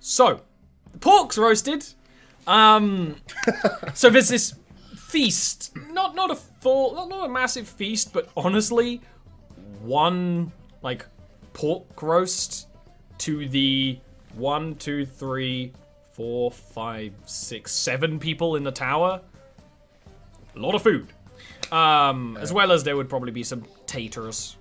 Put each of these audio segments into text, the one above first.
So, the pork's roasted. So there's this feast. Not a massive feast, but honestly, one like pork roast to the 1, 2, 3, 4, 5, 6, 7 people in the tower. A lot of food. As well as there would probably be some taters.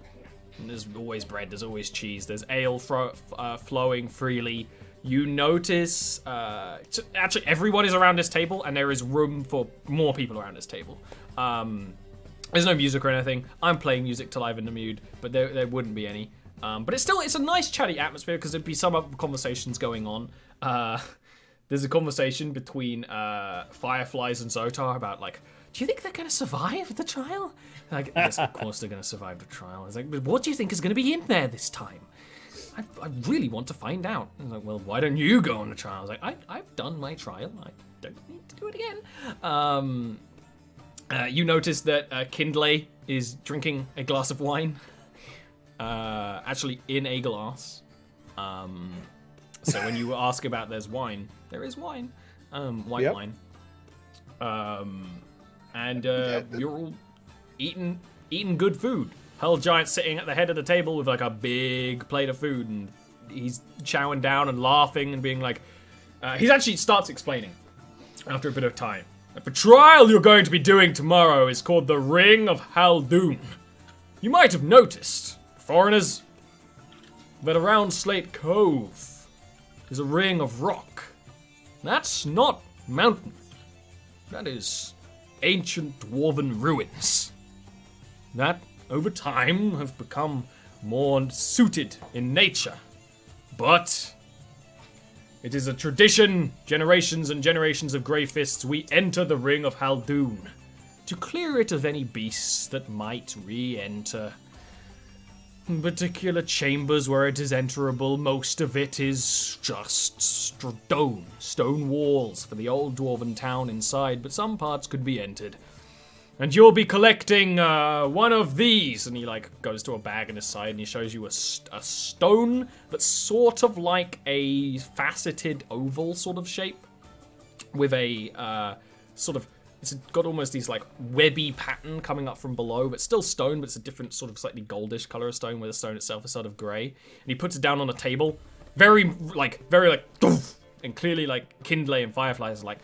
And there's always bread, there's always cheese, there's ale flowing freely. You notice, actually everyone is around this table, and there is room for more people around this table. There's no music or anything. I'm playing music to liven the mood, but there wouldn't be any. But it's a nice chatty atmosphere, because there'd be some other conversations going on. There's a conversation between Fireflies and Zotar about, like, do you think they're going to survive the trial? Like, yes, of course they're going to survive the trial. It's like, but what do you think is going to be in there this time? I really want to find out. I was like, well, why don't you go on the trial? I was like, I've done my trial. I don't need to do it again. You notice that Kindle is drinking a glass of wine. Actually, in a glass. So when you ask about there's wine, there is wine. White wine. And you're all eating good food. Hell Giant's sitting at the head of the table with like a big plate of food, and he's chowing down and laughing and being like, he actually starts explaining after a bit of time. The trial you're going to be doing tomorrow is called the Ring of Haldoon. You might have noticed, foreigners, that around Slate Cove is a ring of rock. That's not mountain. That is ancient dwarven ruins that, over time, have become more suited in nature. But it is a tradition, generations and generations of Grey Fists, we enter the Ring of Haldoon to clear it of any beasts that might re-enter. In particular chambers where it is enterable, most of it is just stone walls for the old dwarven town inside, but some parts could be entered. And you'll be collecting one of these, and he like goes to a bag on his side and he shows you a stone that's sort of like a faceted oval sort of shape with a sort of, it's got almost these like webby pattern coming up from below, but still stone, but it's a different sort of slightly goldish color of stone, where the stone itself is sort of grey. And he puts it down on a table, very like doof, and clearly like Kindle and Fireflies are like,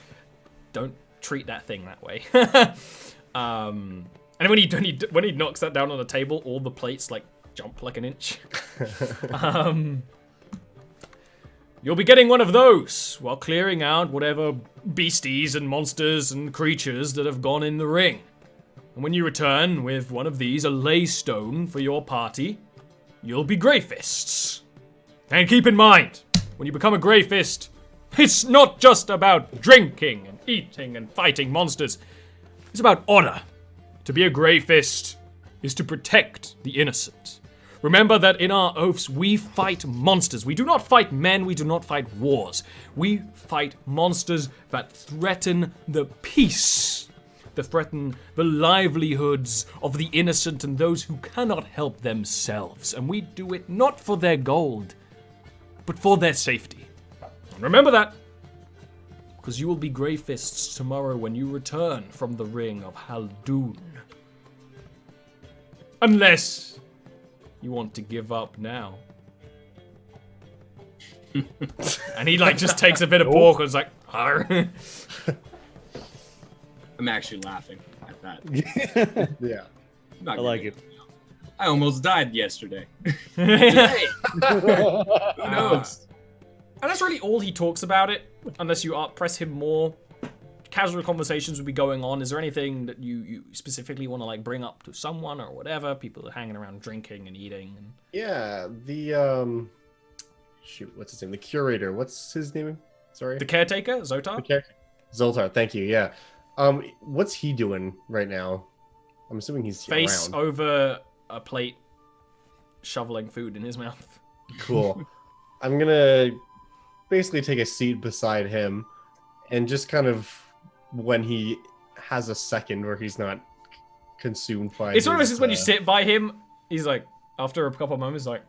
don't treat that thing that way. And when he knocks that down on the table, all the plates like jump like an inch. You'll be getting one of those while clearing out whatever beasties and monsters and creatures that have gone in the ring. And when you return with one of these, a lay stone for your party, you'll be Grey Fists. And keep in mind, when you become a Grey Fist, it's not just about drinking and eating and fighting monsters. It's about honor. To be a Grey Fist is to protect the innocent. Remember that in our oaths, we fight monsters. We do not fight men, we do not fight wars. We fight monsters that threaten the peace, that threaten the livelihoods of the innocent and those who cannot help themselves. And we do it not for their gold, but for their safety. And remember that, because you will be Grey Fists tomorrow when you return from the Ring of Haldoon. Unless you want to give up now. And he like just takes a bit of pork and is like, Arr. I'm actually laughing at that. Yeah. I like it. I almost died yesterday. Hey. Who knows? And that's really all he talks about it, unless you press him more. Casual conversations would be going on. Is there anything that you specifically want to like bring up to someone or whatever? People are hanging around drinking and eating. And... Yeah, the shoot, what's his name? The curator. What's his name? Sorry. The caretaker, Zotar. The caretaker. Zoltar. Thank you. Yeah. What's he doing right now? I'm assuming he's face around. over a plate, shoveling food in his mouth. Cool. I'm gonna basically take a seat beside him, and just kind of, when he has a second where he's not consumed by it's sort of when you sit by him, he's like, after a couple of moments, like,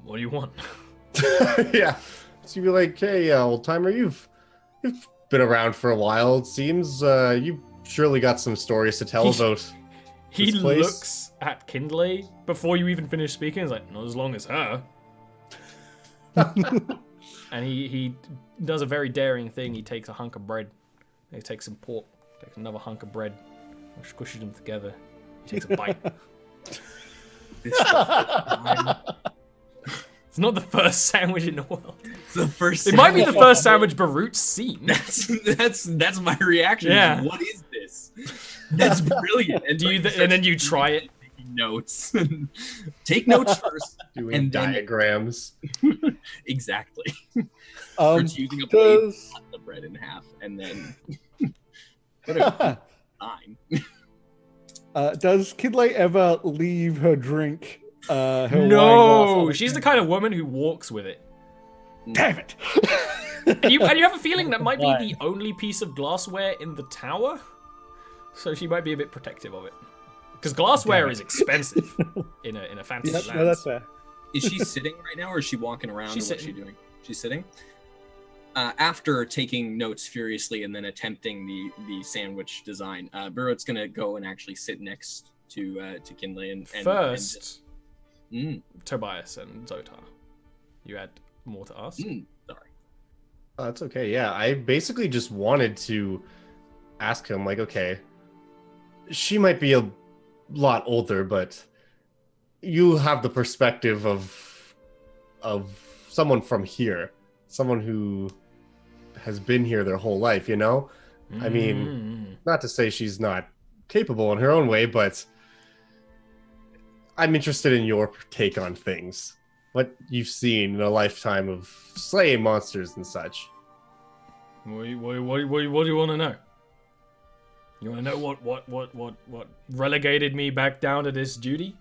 what do you want? Yeah. So you'd be like, hey, old timer, you've been around for a while. It seems you surely got some stories to tell about. He This place? looks at Kindley before you even finish speaking. He's like, not as long as her. And he does a very daring thing. He takes a hunk of bread. He takes some pork. Takes another hunk of bread. Squishes them together. He takes a bite. It's not the first sandwich in the world. It's the first. It might be the first sandwich Barut's seen. That's my reaction. Yeah. What is this? That's brilliant. And And then you try it. taking notes. Take notes first. Doing And then- diagrams. Exactly. Um, Starts using a blade to does cut the bread in half, and then put it fine. does Kindley ever leave her drink? Her wine glass No, on she's the the kind of woman who walks with it. Damn it! And you have a feeling that might be Why? the only piece of glassware in the tower. So she might be a bit protective of it. Because glassware is expensive in a fantasy Yep, land. no, that's fair. Is she sitting right now, or is she walking around? She's What's she sitting. doing? She's sitting. After taking notes furiously and then attempting the sandwich design, Burrow's gonna go and actually sit next to Kindley and First, just, Tobias and Zotar. You had more to ask? sorry. Oh, that's okay. Yeah, I basically just wanted to ask him, like, okay, she might be a lot older, but you have the perspective of someone from here, someone who has been here their whole life, you know? I mean, not to say she's not capable in her own way, but I'm interested in your take on things. What you've seen in a lifetime of slaying monsters and such. What do you want to know? You want to know what relegated me back down to this duty?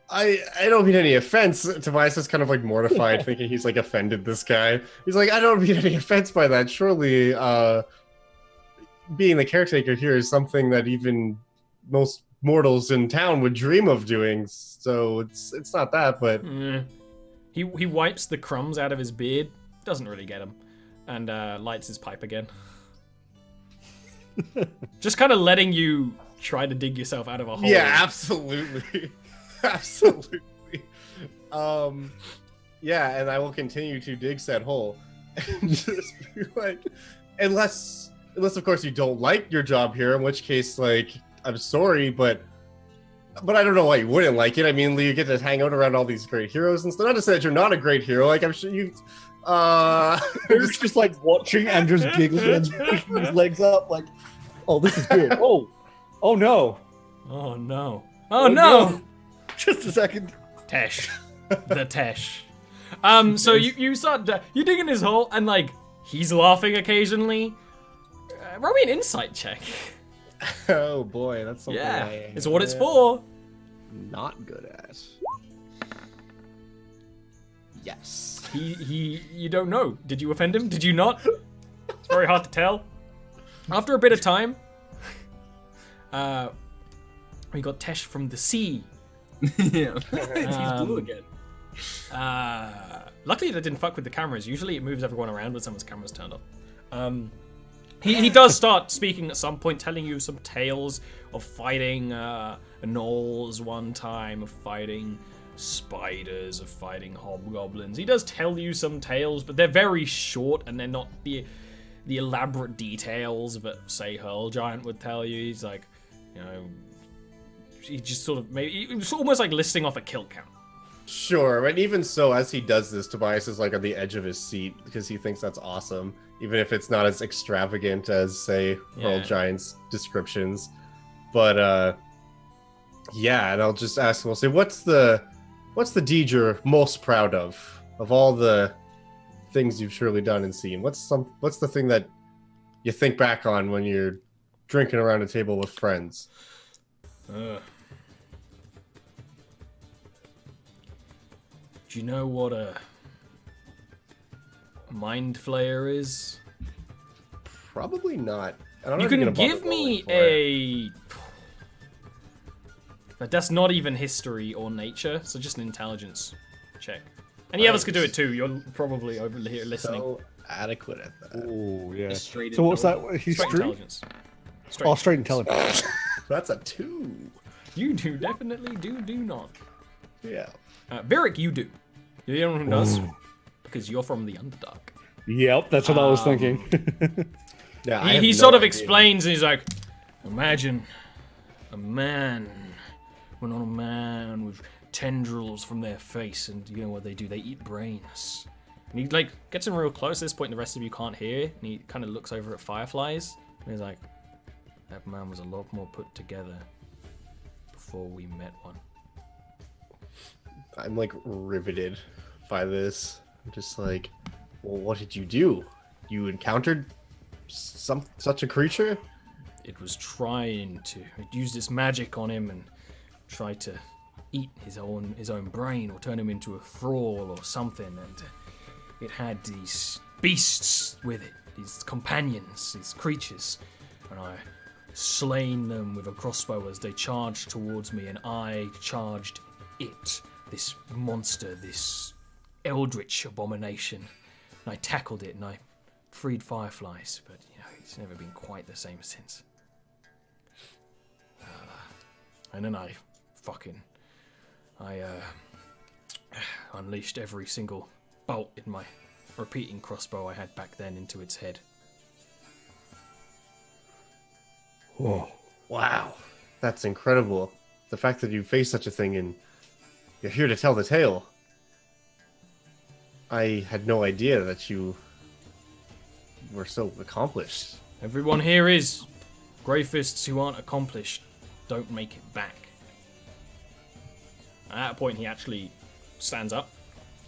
I don't mean any offense. Tobias is kind of like mortified, thinking he's like offended this guy. He's like, I don't mean any offense by that. Surely, being the caretaker here is something that even most mortals in town would dream of doing. So it's not that, but He wipes the crumbs out of his beard. Doesn't really get him, and lights his pipe again. Just kind of letting you try to dig yourself out of a hole. yeah, absolutely, absolutely. Yeah, and I will continue to dig said hole, and just be like, unless of course you don't like your job here, in which case, like, I'm sorry, but I don't know why you wouldn't like it. I mean, you get to hang out around all these great heroes and stuff. Not to say that you're not a great hero. Like, I'm sure you. He's just like watching and just giggling and pushing his legs up, like, "Oh, this is good. Oh no, Oh no. Oh no. Just a second. Tesh. The Tesh. So you start you dig in his hole and like he's laughing occasionally. Roll me an insight check. Oh boy, that's something Yeah, I it's what it's for. not good at. Yes. You don't know. Did you offend him? Did you not? It's very hard to tell. After a bit of time, we got Tesh from the sea. Yeah. He's blue again. Luckily that didn't fuck with the cameras. Usually it moves everyone around when someone's camera's turned off. He does start speaking at some point, telling you some tales of fighting gnolls one time, of fighting spiders, of fighting hobgoblins. He does tell you some tales, but they're very short and they're not the elaborate details that, say, Hurl Giant would tell you. He's like, you know, he just sort of it's almost like listing off a kill count. Sure, and even so, as he does this, Tobias is like on the edge of his seat because he thinks that's awesome, even if it's not as extravagant as, say, Hurl Yeah. Giant's descriptions. But yeah, and I'll just ask him. I'll say, what's the deed you're most proud of all the things you've surely done and seen? What's the thing that you think back on when you're drinking around a table with friends? Do you know what a mind flayer is? Probably not. I don't know You if you're can gonna bother give me rolling for it. But that's not even history or nature, so just an intelligence check. Any others could do it too. You're probably over here listening. So adequate at that. Oh yeah. Just straight So what's that? intelligence. He's Straight straight. intelligence. Oh, straight intelligence. That's a 2. You do definitely do not. Yeah. Varric, you do. You're the only one who does, because you're from the Underdark. Yep, that's what I was thinking. Yeah. I have He no sort of idea. explains, and he's like, imagine a man, well, not a man with tendrils from their face, and you know what they do? They eat brains. And he like gets him real close. At this point, the rest of you can't hear, and he kind of looks over at Fireflies, and he's like, that man was a lot more put together before we met one. I'm like riveted by this. I'm just like, well, what did you do? You encountered such a creature? It was trying to use its magic on him and try to eat his own brain or turn him into a thrall or something, and it had these beasts with it, these companions, these creatures, and I slain them with a crossbow as they charged towards me, and I charged it, this monster, this eldritch abomination, and I tackled it and I freed Fireflies, but you know, it's never been quite the same since. And then I unleashed every single bolt in my repeating crossbow I had back then into its head. Whoa. Wow. That's incredible. The fact that you faced such a thing and you're here to tell the tale. I had no idea that you were so accomplished. Everyone here is. Grey Fists who aren't accomplished don't make it back. At that point, he actually stands up.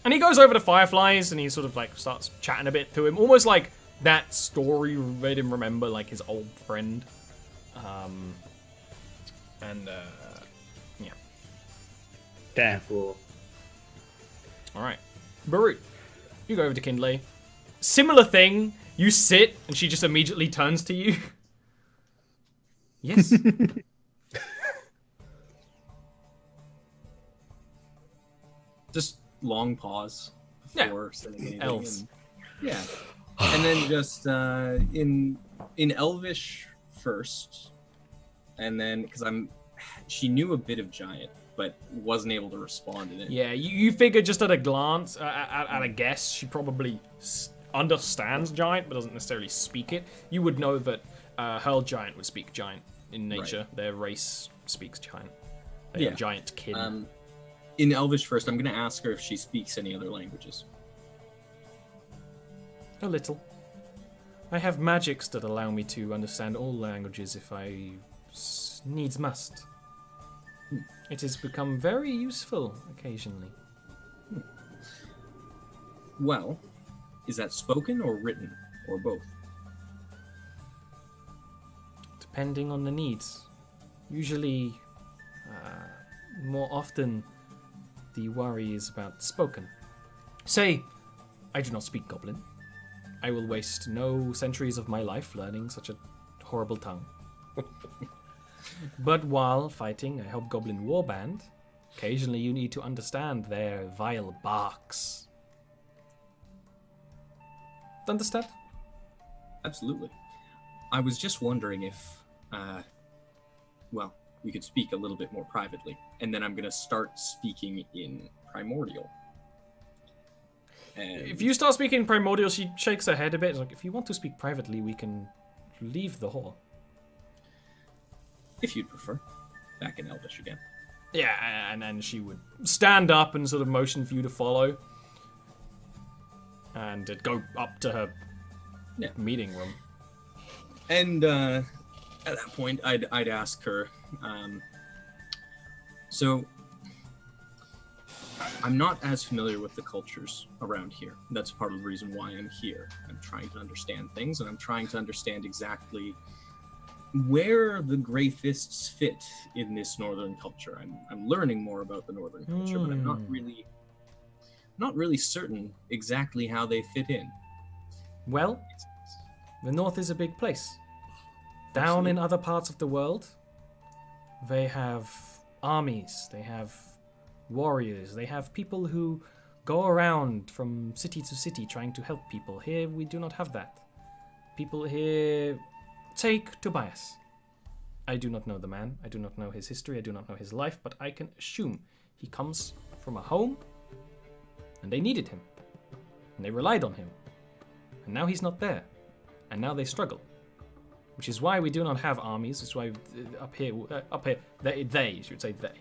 And he goes over to Fireflies and he sort of like starts chatting a bit to him. Almost like that story made him remember like his old friend. Yeah. Damn. Cool. Alright. Barut, you go over to Kindley. Similar thing. You sit and she just immediately turns to you. Yes. Just long pause before saying anything. Elves. And, yeah. And then just in Elvish first, and then because she knew a bit of Giant, but wasn't able to respond in it. Yeah, you figure just at a glance, at a guess, she probably understands Giant, but doesn't necessarily speak it. You would know that Hurl Giant would speak Giant in nature. Right. Their race speaks Giant. They are Giant kin. In Elvish first, I'm going to ask her if she speaks any other languages. A little. I have magics that allow me to understand all languages if I needs must. It has become very useful occasionally. Well, is that spoken or written, or both? Depending on the needs. Usually, more often, the worry is about spoken. Say, I do not speak Goblin. I will waste no centuries of my life learning such a horrible tongue. But while fighting a Hobgoblin warband, occasionally you need to understand their vile barks. Understand? Absolutely. I was just wondering if, we could speak a little bit more privately, and then I'm going to start speaking in Primordial. And If you start speaking Primordial, she shakes her head a bit. It's like, if you want to speak privately, we can leave the hall. if you'd prefer, back in Elvish again. Yeah, and then she would stand up and sort of motion for you to follow. And go up to her meeting room. And at that point, I'd ask her, so I'm not as familiar with the cultures around here. That's part of the reason why I'm here. I'm trying to understand things, and I'm trying to understand exactly where the Grey Fists fit in this northern culture. I'm learning more about the northern culture, but I'm not really certain exactly how they fit in. Well, the North is a big place. Down in other parts of the world, they have armies, they have warriors, they have people who go around from city to city trying to help people. Here we do not have that. People here... Take Tobias. I do not know the man, I do not know his history, I do not know his life, but I can assume he comes from a home, and they needed him, and they relied on him, and now he's not there, and now they struggle. Which is why we do not have armies. It's why up here, they should say they.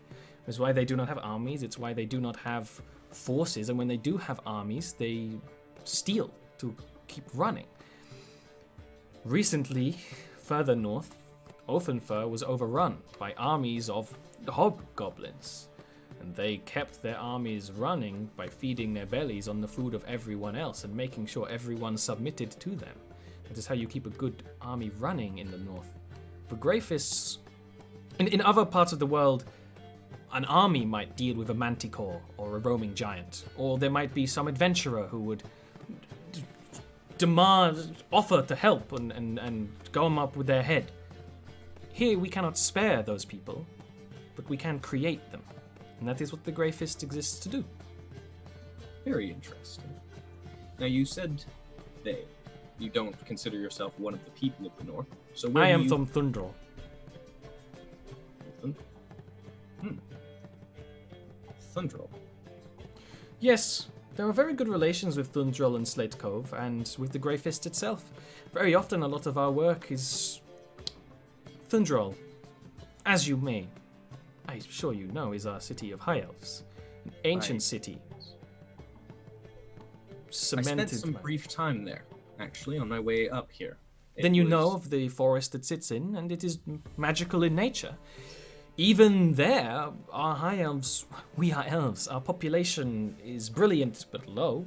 It's why they do not have armies. It's why they do not have forces. And when they do have armies, they steal to keep running. Recently, further north, Othenfur was overrun by armies of hobgoblins. And they kept their armies running by feeding their bellies on the food of everyone else and making sure everyone submitted to them. That is how you keep a good army running in the north. The Greyfists, in other parts of the world, an army might deal with a manticore or a roaming giant, or there might be some adventurer who would offer to help and go them up with their head. Here we cannot spare those people, but we can create them, and that is what the Greyfist exists to do. Very interesting. Now you said they. You don't consider yourself one of the people of the north. So where I am you... from Thundrel. Thundrel. Yes, there are very good relations with Thundrel and Slate Cove, and with the Greyfist itself. Very often a lot of our work is... Thundrel, as you may, I'm sure you know, is our city of High Elves. An ancient city. Cemented. I spent some brief time there, actually, on my way up here. Then you know of the forest it sits in, and it is magical in nature. Even there, our high elves, we are elves, our population is brilliant but low.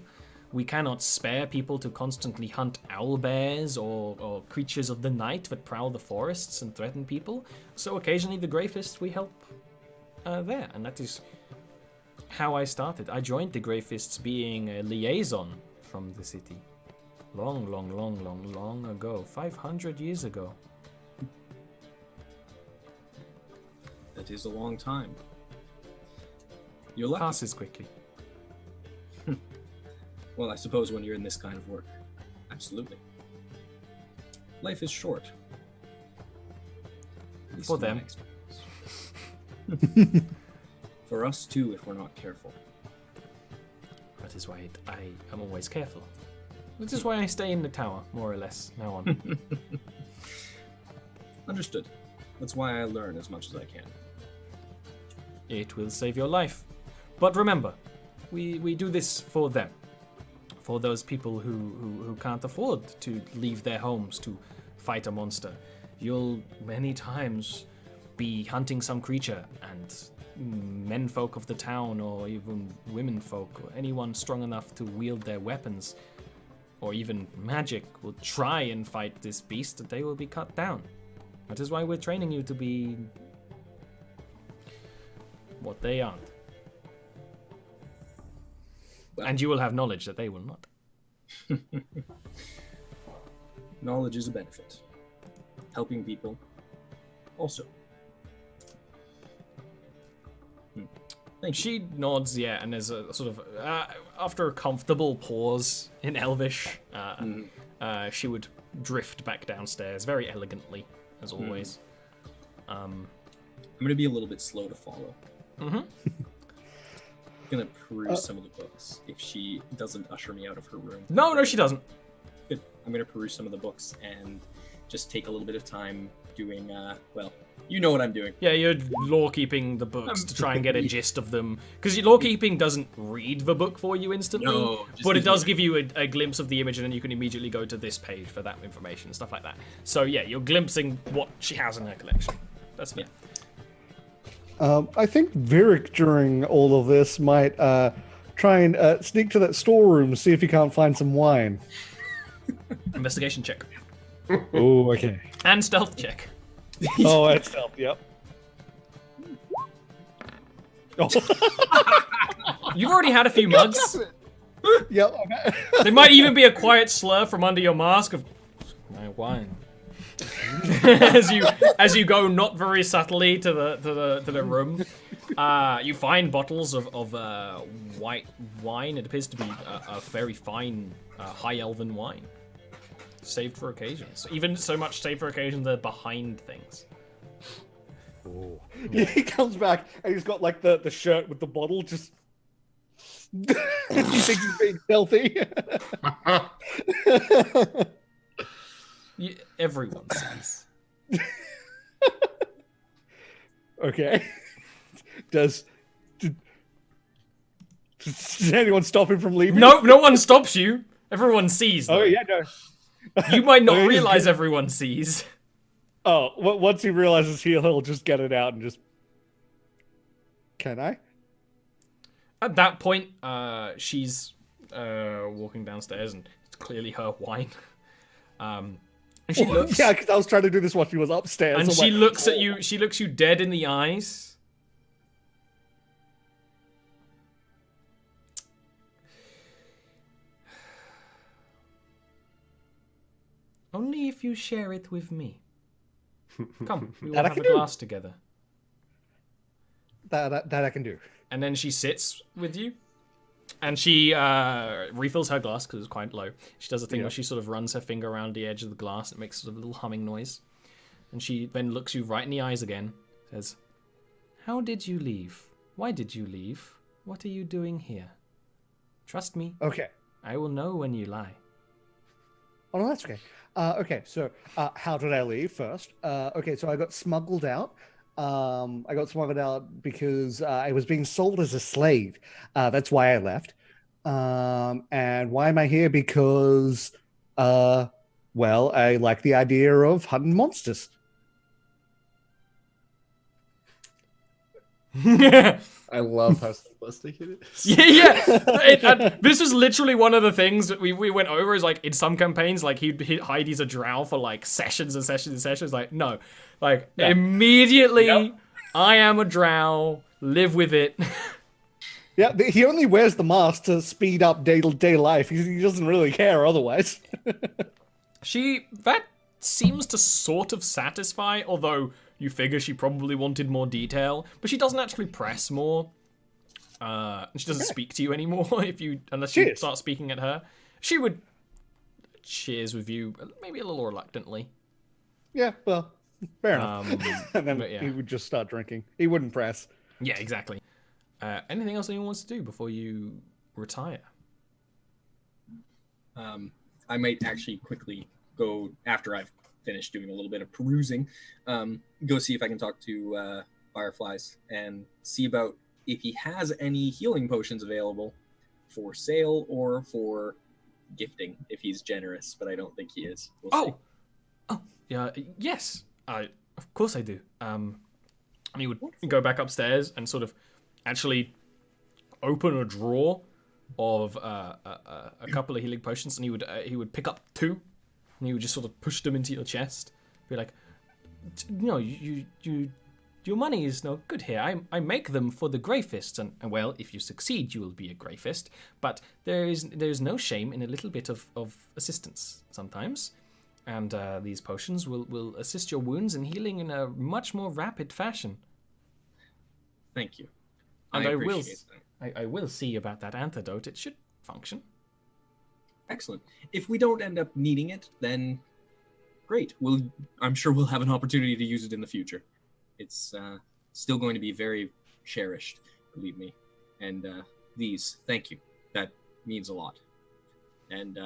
We cannot spare people to constantly hunt owlbears or creatures of the night that prowl the forests and threaten people. So occasionally the Greyfist we help there, and that is how I started. I joined the Greyfists being a liaison from the city. Long ago. 500 years ago. That is a long time. You're lucky. Passes quickly. Well, I suppose when you're in this kind of work. Absolutely. Life is short. At least For in my them. experience. For us too, if we're not careful. That is why I am always careful. Which is why I stay in the tower, more or less, now on. Understood. That's why I learn as much as I can. It will save your life. But remember, we do this for them. For those people who can't afford to leave their homes to fight a monster. You'll many times be hunting some creature, and menfolk of the town, or even womenfolk, or anyone strong enough to wield their weapons, or even magic, will try and fight this beast, and they will be cut down. That is why we're training you to be what they aren't. Well, and you will have knowledge that they will not. knowledge is a benefit. Helping people also. Thank you. She nods, yeah, and there's a sort of after a comfortable pause in Elvish, she would drift back downstairs very elegantly, as always. I'm gonna be a little bit slow to follow. I'm gonna peruse some of the books if she doesn't usher me out of her room. No, she doesn't. Good. I'm gonna peruse some of the books and just take a little bit of time doing, well, you know what I'm doing. Yeah, you're lore-keeping the books to try and get a gist of them. Because lore-keeping doesn't read the book for you instantly, No, but it does give you a glimpse of the image, and then you can immediately go to this page for that information and stuff like that. So yeah, you're glimpsing what she has in her collection. That's fair. I think Virik, during all of this, might try and sneak to that storeroom, see if he can't find some wine. Investigation check. Oh, okay. And stealth check. Oh, that's stealth, yep. Oh. You've already had a few mugs. Yep. There might even be a quiet slur from under your mask of my wine. as you go not very subtly to the room, you find bottles of white wine. It appears to be a very fine high elven wine, saved for occasions. Even so much saved for occasions they're behind things. Oh. Yeah, he comes back and he's got like the shirt with the bottle just. He thinks he's being stealthy. Everyone sees. Okay. Does anyone stop him from leaving? No one stops you. Everyone sees. Though. Oh yeah, no. You might not realize everyone sees. Oh, once he realizes he'll just get it out and just. Can I? At that point, she's walking downstairs, and it's clearly her wine. And she looks. Yeah, because I was trying to do this while she was upstairs. And so she looks at you. She looks you dead in the eyes. Only if you share it with me. Come, we will have a glass together. That I can do. And then she sits with you, and she refills her glass because it's quite low. She does a thing where she sort of runs her finger around the edge of the glass. It makes sort of a little humming noise. And she then looks you right in the eyes again, says, "How did you leave? Why did you leave? What are you doing here? Trust me. Okay. I will know when you lie." Oh, no, that's okay. Okay, so how did I leave first? Okay, so I got smuggled out. I got smuggled out because I was being sold as a slave. That's why I left. And why am I here? Because, well, I like the idea of hunting monsters. I love how simplistic it is. Yeah. This was literally one of the things that we went over. Is like in some campaigns, like he'd hide he's a drow for like sessions and sessions and sessions. Like no, like immediately, yep. I am a drow. Live with it. Yeah, he only wears the mask to speed up day-to-day life. He doesn't really care otherwise. That seems to sort of satisfy, although you figure she probably wanted more detail, but she doesn't actually press more. She doesn't speak to you anymore unless you start speaking at her. She would cheers with you, maybe a little reluctantly. Yeah, well, fair enough. And then he would just start drinking. He wouldn't press. Yeah, exactly. Anything else anyone wants to do before you retire? I might actually quickly go after I've finished doing a little bit of perusing. Go see if I can talk to Fireflies and see about if he has any healing potions available for sale or for gifting if he's generous, but I don't think he is. We'll see. Yeah, yes, of course I do. And he would go back upstairs and sort of actually open a drawer of a couple of healing potions, and he would pick up two, and he would just sort of push them into your chest. Be like, no, your money is no good here. I make them for the Grey Fists, and well, if you succeed, you will be a Grey Fist. But there is no shame in a little bit of assistance sometimes, and these potions will assist your wounds and healing in a much more rapid fashion. Thank you. And I appreciate that. I will see about that antidote. It should function. Excellent. If we don't end up needing it, then great. I'm sure we'll have an opportunity to use it in the future. It's still going to be very cherished, believe me. And thank you. That means a lot. And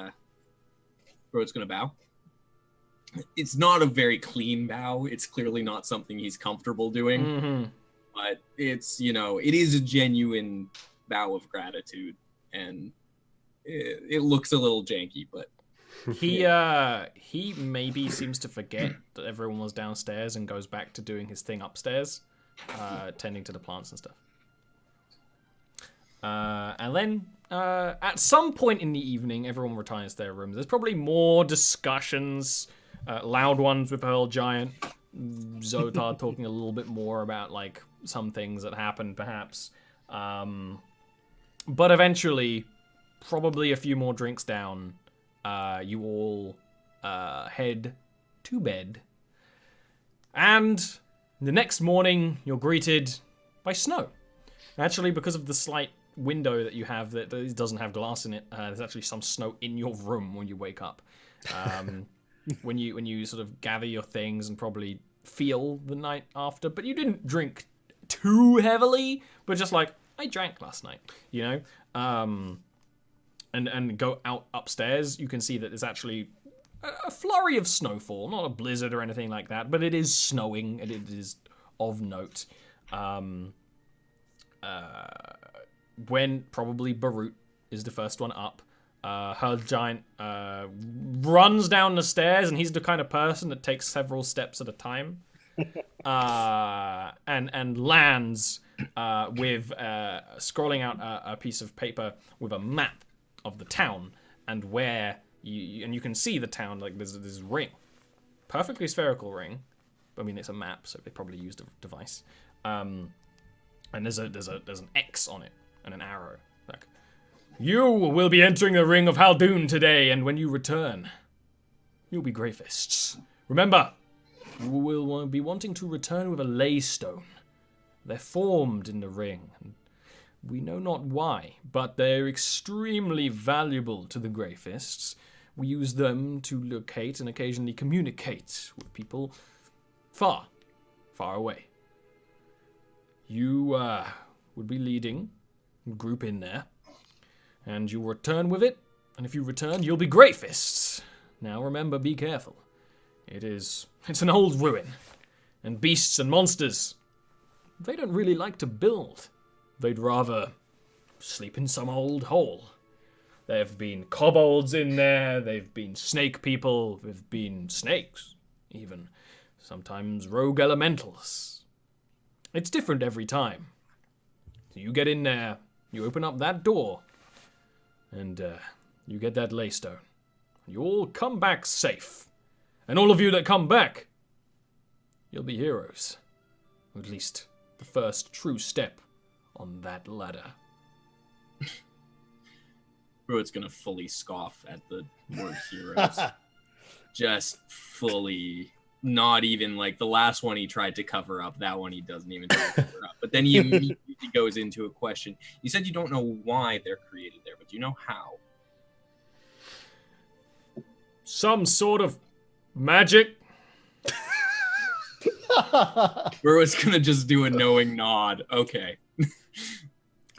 Broad's going to bow. It's not a very clean bow. It's clearly not something he's comfortable doing. Mm-hmm. But it's, it is a genuine bow of gratitude. And it looks a little janky, but he maybe seems to forget that everyone was downstairs and goes back to doing his thing upstairs, tending to the plants and stuff. And then at some point in the evening, everyone retires to their rooms. There's probably more discussions, loud ones with Pearl Giant, Zotar talking a little bit more about like some things that happened, perhaps. But eventually, probably a few more drinks down, you all head to bed. And the next morning, you're greeted by snow. Actually, because of the slight window that you have that doesn't have glass in it, there's actually some snow in your room when you wake up. When you sort of gather your things and probably feel the night after, but you didn't drink too heavily, but just like, I drank last night, you know? And go out upstairs, you can see that there's actually a flurry of snowfall, not a blizzard or anything like that, but it is snowing, and it is of note. When probably Barut is the first one up, her giant runs down the stairs, and he's the kind of person that takes several steps at a time, and lands with scrolling out a piece of paper with a map of the town, and where you can see the town, like there's this ring, perfectly spherical ring. I mean, it's a map, so they probably used a device. And there's an X on it and an arrow. Like, you will be entering the ring of Haldoon today, and when you return, you'll be Greyfists. Remember, you will be wanting to return with a ley stone. They're formed in the ring. We know not why, but they're extremely valuable to the Greyfists. We use them to locate and occasionally communicate with people far, far away. You would be leading a group in there, and you'll return with it, and if you return, you'll be Greyfists. Now remember, be careful. It's an old ruin, and beasts and monsters, they don't really like to build. They'd rather sleep in some old hole. There have been kobolds in there, they've been snake people, there've been snakes, even. Sometimes rogue elementals. It's different every time. So you get in there, you open up that door, and you get that ley stone. You all come back safe. And all of you that come back, you'll be heroes. Or at least the first true step on that ladder. Rued's gonna fully scoff at the word heroes. Just fully, not even like the last one he tried to cover up. That one he doesn't even try to cover up. But then he immediately goes into a question. You said you don't know why they're created there, but do you know how? Some sort of magic. Rued's gonna just do a knowing nod. Okay.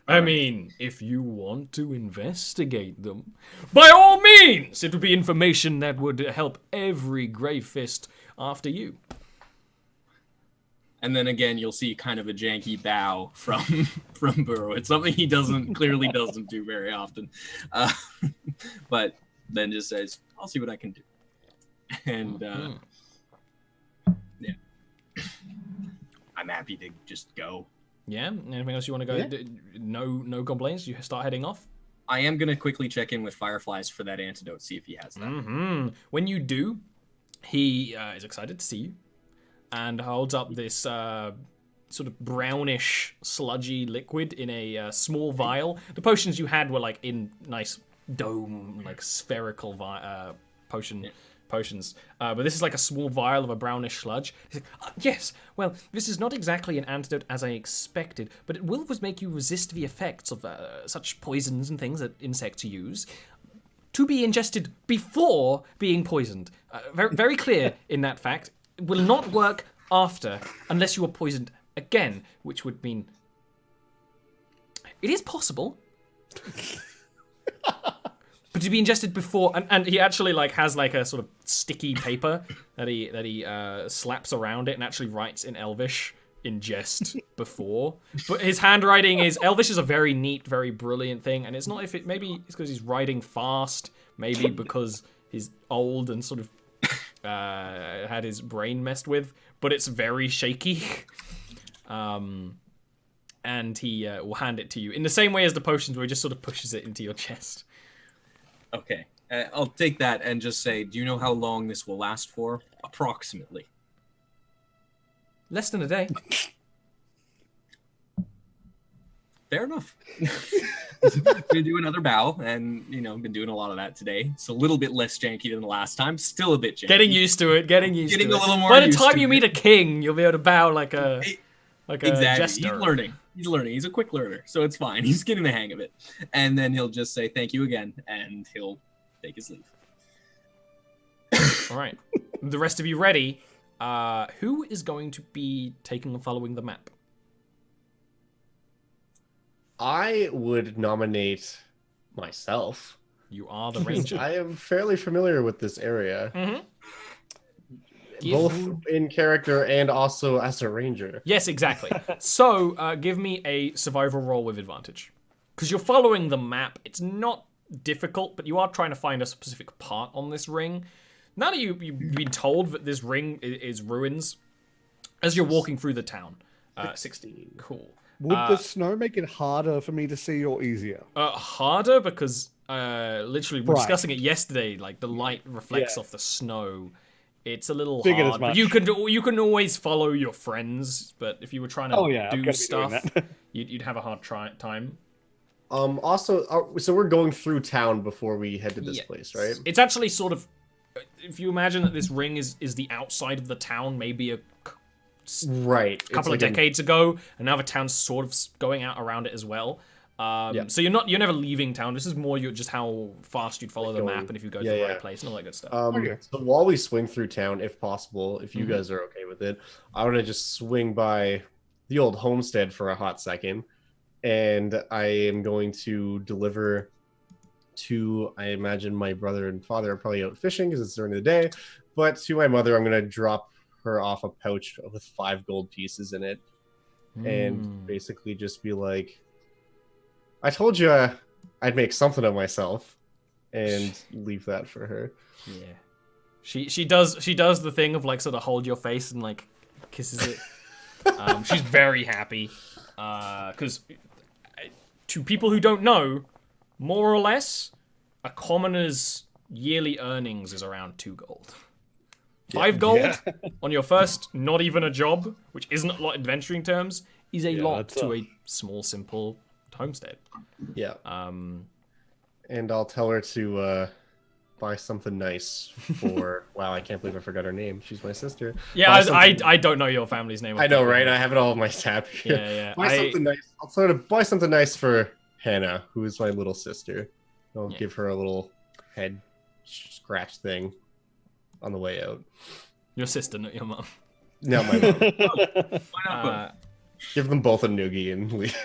I mean, if you want to investigate them, by all means, it would be information that would help every Greyfist after you. And then again, you'll see kind of a janky bow from Burrow. It's something he clearly doesn't do very often. But then just says, I'll see what I can do. And yeah, I'm happy to just go. Yeah, anything else you want to go? Yeah. No complaints? You start heading off? I am going to quickly check in with Fireflies for that antidote, see if he has that. Mm-hmm. When you do, he is excited to see you and holds up this sort of brownish, sludgy liquid in a small vial. The potions you had were like in nice dome, like spherical potions. But this is like a small vial of a brownish sludge. He's like, yes, well, this is not exactly an antidote as I expected, but it will make you resist the effects of such poisons and things that insects use. To be ingested before being poisoned. Very, very clear in that fact. It will not work after, unless you are poisoned again, which would mean... It is possible. But to be ingested before, and he actually like has like a sort of sticky paper that he slaps around it and actually writes in Elvish, ingest before. But his handwriting is Elvish is a very neat, very brilliant thing, and it's not maybe it's because he's writing fast, maybe because he's old and sort of had his brain messed with, but it's very shaky. And he will hand it to you in the same way as the potions, where he just sort of pushes it into your chest. Okay, I'll take that and just say, do you know how long this will last for? Approximately. Less than a day. Fair enough. Gonna do another bow, and been doing a lot of that today. It's a little bit less janky than the last time. Still a bit janky. Getting used to it. Getting a little more. By the time you meet a king, you'll be able to bow like a jester. He's learning. He's a quick learner, so it's fine. He's getting the hang of it, and then he'll just say thank you again, and he'll take his leave. All right. The rest of you ready? Who is going to be taking and following the map? I would nominate myself. You are the ranger. I am fairly familiar with this area. Mm-hmm. Both in character and also as a ranger. Yes, exactly. So, give me a survival roll with advantage. Because you're following the map. It's not difficult, but you are trying to find a specific part on this ring. Now that you've been told that this ring is ruins, as you're walking through the town. 16. Cool. Would the snow make it harder for me to see or easier? Harder because literally we were discussing it yesterday. Like the light reflects off the snow. It's a little hard. But you can always follow your friends. But if you were trying to do stuff, you'd have a hard time. Also, so we're going through town before we head to this place, right? It's actually sort of. If you imagine that this ring is the outside of the town, maybe a couple of decades ago, and now the town's sort of going out around it as well. So you're never leaving town. This is more just how fast you'd follow the map and if you go to the right place and all that good stuff. So while we swing through town, if possible, if you guys are okay with it, I want to just swing by the old homestead for a hot second, and I am going to deliver to, I imagine my brother and father are probably out fishing because it's during the day, but to my mother, I'm going to drop her off a pouch with 5 gold pieces in it and basically just be like, I told you I'd make something of myself, and leave that for her. Yeah, she does the thing of like sort of hold your face and like kisses it. She's very happy because to people who don't know, more or less, a commoner's yearly earnings is around 2 gold. 5 gold on your first, not even a job, which isn't a lot in adventuring terms, is a lot to a small, simple homestead. Yeah. And I'll tell her to buy something nice for. Wow, I can't believe I forgot her name. She's my sister. Yeah, I don't know your family's name. I know, right? I have it all on my tab here. Yeah. Buy something nice. I'll tell her to buy something nice for Hannah, who is my little sister. I'll give her a little head scratch thing on the way out. Your sister, not your mom. No, my mom. Why not? Give them both a noogie and leave.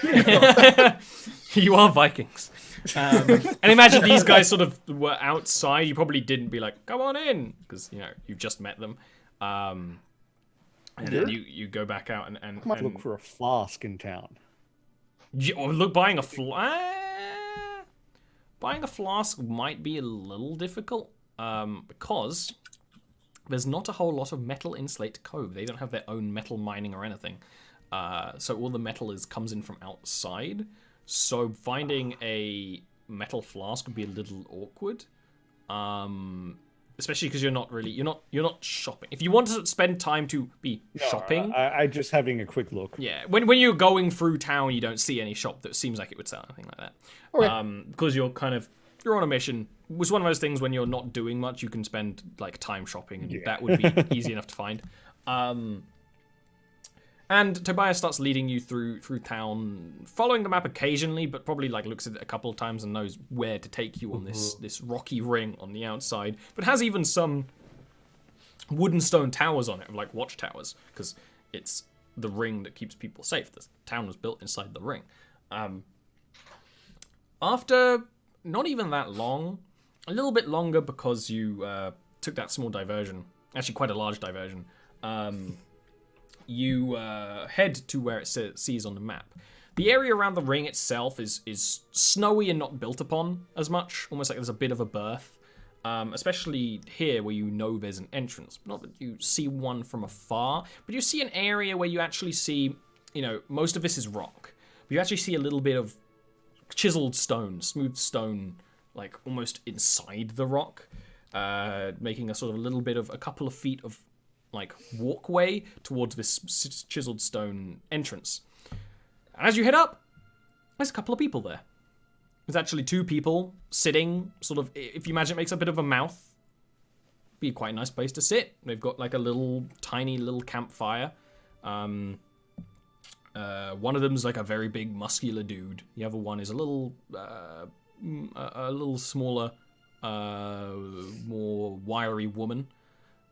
You are Vikings. And imagine these guys sort of were outside. You probably didn't be like, come on in, because you've just met them. And then you go back out and I might look for a flask in town. Buying a flask might be a little difficult because there's not a whole lot of metal in Slate Cove. They don't have their own metal mining or anything. So all the metal comes in from outside. So finding a metal flask would be a little awkward. Especially because you're not shopping. If you want to spend time to be shopping, I just having a quick look. Yeah, when you're going through town, you don't see any shop that seems like it would sell anything like that. Okay. Because you're on a mission. It was one of those things when you're not doing much, you can spend like time shopping, and that would be easy enough to find. And Tobias starts leading you through town, following the map occasionally, but probably like looks at it a couple of times and knows where to take you on this rocky ring on the outside. But has even some wooden stone towers on it, like watchtowers, because it's the ring that keeps people safe. The town was built inside the ring. After not even that long, a little bit longer because you took that small diversion, actually quite a large diversion. You head to where it sees on the map. The area around the ring itself is snowy and not built upon as much, almost like there's a bit of a berth, especially here where there's an entrance. Not that you see one from afar, but you see an area where you actually see, most of this is rock, but you actually see a little bit of chiseled stone, smooth stone, like almost inside the rock, making a sort of a couple of feet of like walkway towards this chiseled stone entrance. And as you head up, There's a couple of people there. There's actually 2 people sitting, sort of, if you imagine it makes a bit of a mouth, be quite a nice place to sit. They've got like a little, tiny little campfire. One of them's like a very big muscular dude. The other one is a little smaller, more wiry woman.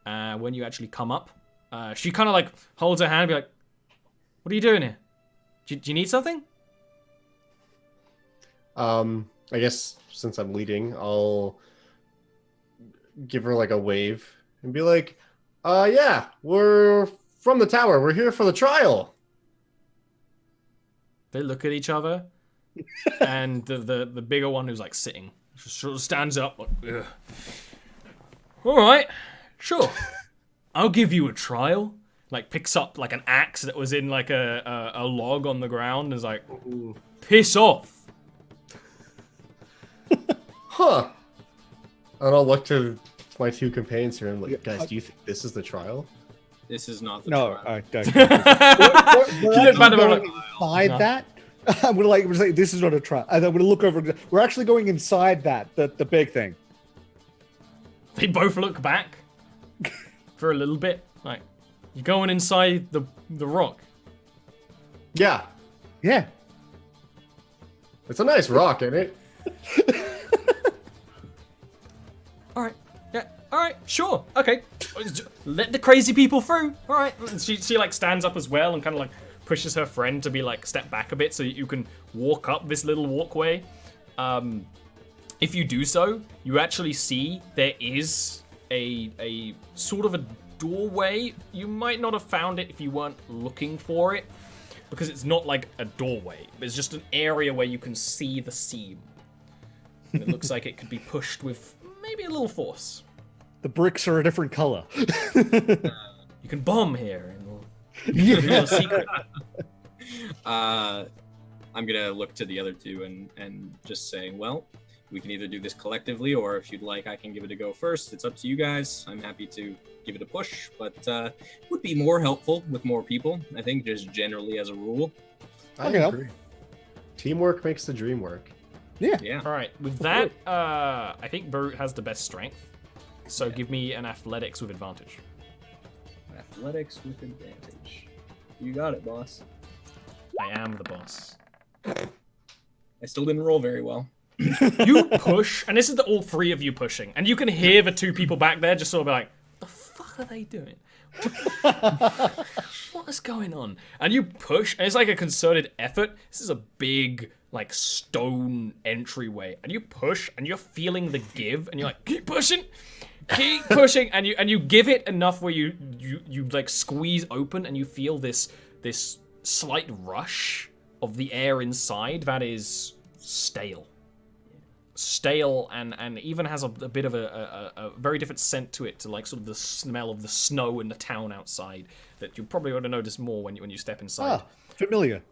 When you actually come up, she kind of like holds her hand and be like, "What are you doing here? Do you need something?" I guess since I'm leading, I'll give her like a wave and be like, yeah, we're from the tower. We're here for the trial." They look at each other, and the bigger one who's like sitting just sort of stands up like, ugh. "All right, sure, I'll give you a trial." Like picks up like an axe that was in like a log on the ground and is like, "Piss off." Huh. And I'll look to my 2 companions here and like, guys, do you think this is the trial? This is not the No, trial. I don't. She didn't find him, like, Inside that, I'm gonna say this is not a trial. And I'm gonna look over. We're actually going inside that, the big thing. They both look back for a little bit, like, "You're going inside the rock." Yeah. Yeah. It's a nice rock, isn't it? All right, yeah, all right, sure, okay. Let the crazy people through. All right. And she like stands up as well and kind of like pushes her friend to be like step back a bit so you can walk up this little walkway. If you do so, you actually see there is a sort of a doorway. You might not have found it if you weren't looking for it, because it's not like a doorway. There's just an area where you can see the seam. And it looks like it could be pushed with maybe a little force. The bricks are a different color. You can bomb here, and we'll give you a little secret. I'm gonna look to the other 2 and just say, well, we can either do this collectively, or if you'd like, I can give it a go first. It's up to you guys. I'm happy to give it a push, but would be more helpful with more people, I think, just generally as a rule. I Okay. agree. Teamwork makes the dream work. Yeah. All right, with that, I think Barut has the best strength. So give me an athletics with advantage. Athletics with advantage. You got it, boss. I am the boss. I still didn't roll very well. You push, and this is all 3 of you pushing, and you can hear the 2 people back there just sort of be like, "The fuck are they doing? What is going on?" And you push, and it's like a concerted effort. This is a big, like, stone entryway, and you push, and you're feeling the give, and you're like, keep pushing, and you give it enough where you like squeeze open, and you feel this slight rush of the air inside that is stale and even has a bit of a very different scent to it, to like sort of the smell of the snow in the town outside that you probably ought to notice more when you step inside. Ah, familiar.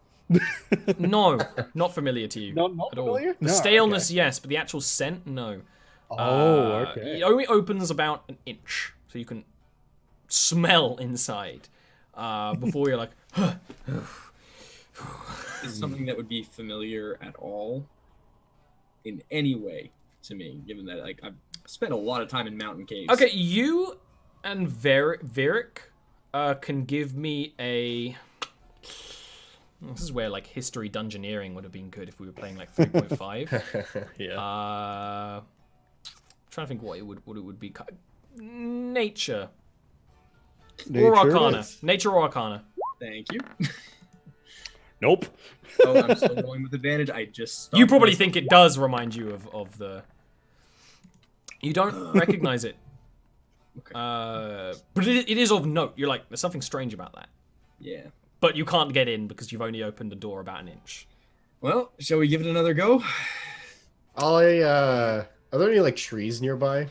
No, not familiar to you Not at all. familiar? The No, staleness, yes, but the actual scent, no. Oh, okay. It only opens about an inch, so you can smell inside before you're like, huh. Is something that would be familiar at all in any way to me, given that like I've spent a lot of time in mountain caves. Okay, you and Virik can give me a... This is where like history dungeoneering would have been good if we were playing like 3.5. Yeah. Trying to think what it would be. Nature. Nature Or it Arcana. is. Nature or Arcana. Thank you. Nope. Oh, I'm still going with advantage. I just You stopped probably myself. think it does remind you of the... You don't recognize it. Okay. But it is of note. You're like, there's something strange about that. Yeah. But you can't get in because you've only opened the door about an inch. Well, shall we give it another go? Are there any like trees nearby?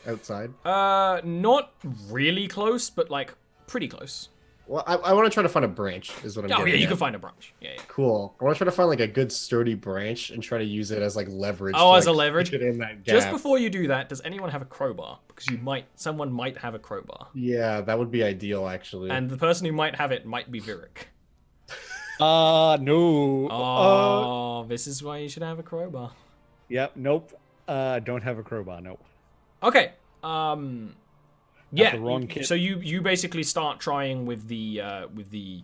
Outside? Not really close, but like pretty close. Well, I want to try to find a branch, is what I'm Oh yeah, getting you at. can find a branch. Yeah. Cool. I want to try to find like a good sturdy branch and try to use it as like leverage. Oh, to, as a like, leverage? stick it in that gap. Just before you do that, does anyone have a crowbar? Because someone might have a crowbar. Yeah, that would be ideal actually. And the person who might have it might be Virik. No. Oh, this is why you should have a crowbar. Yep. Nope. Don't have a crowbar. Nope. Okay. Yeah. the wrong kid. So you basically start trying with the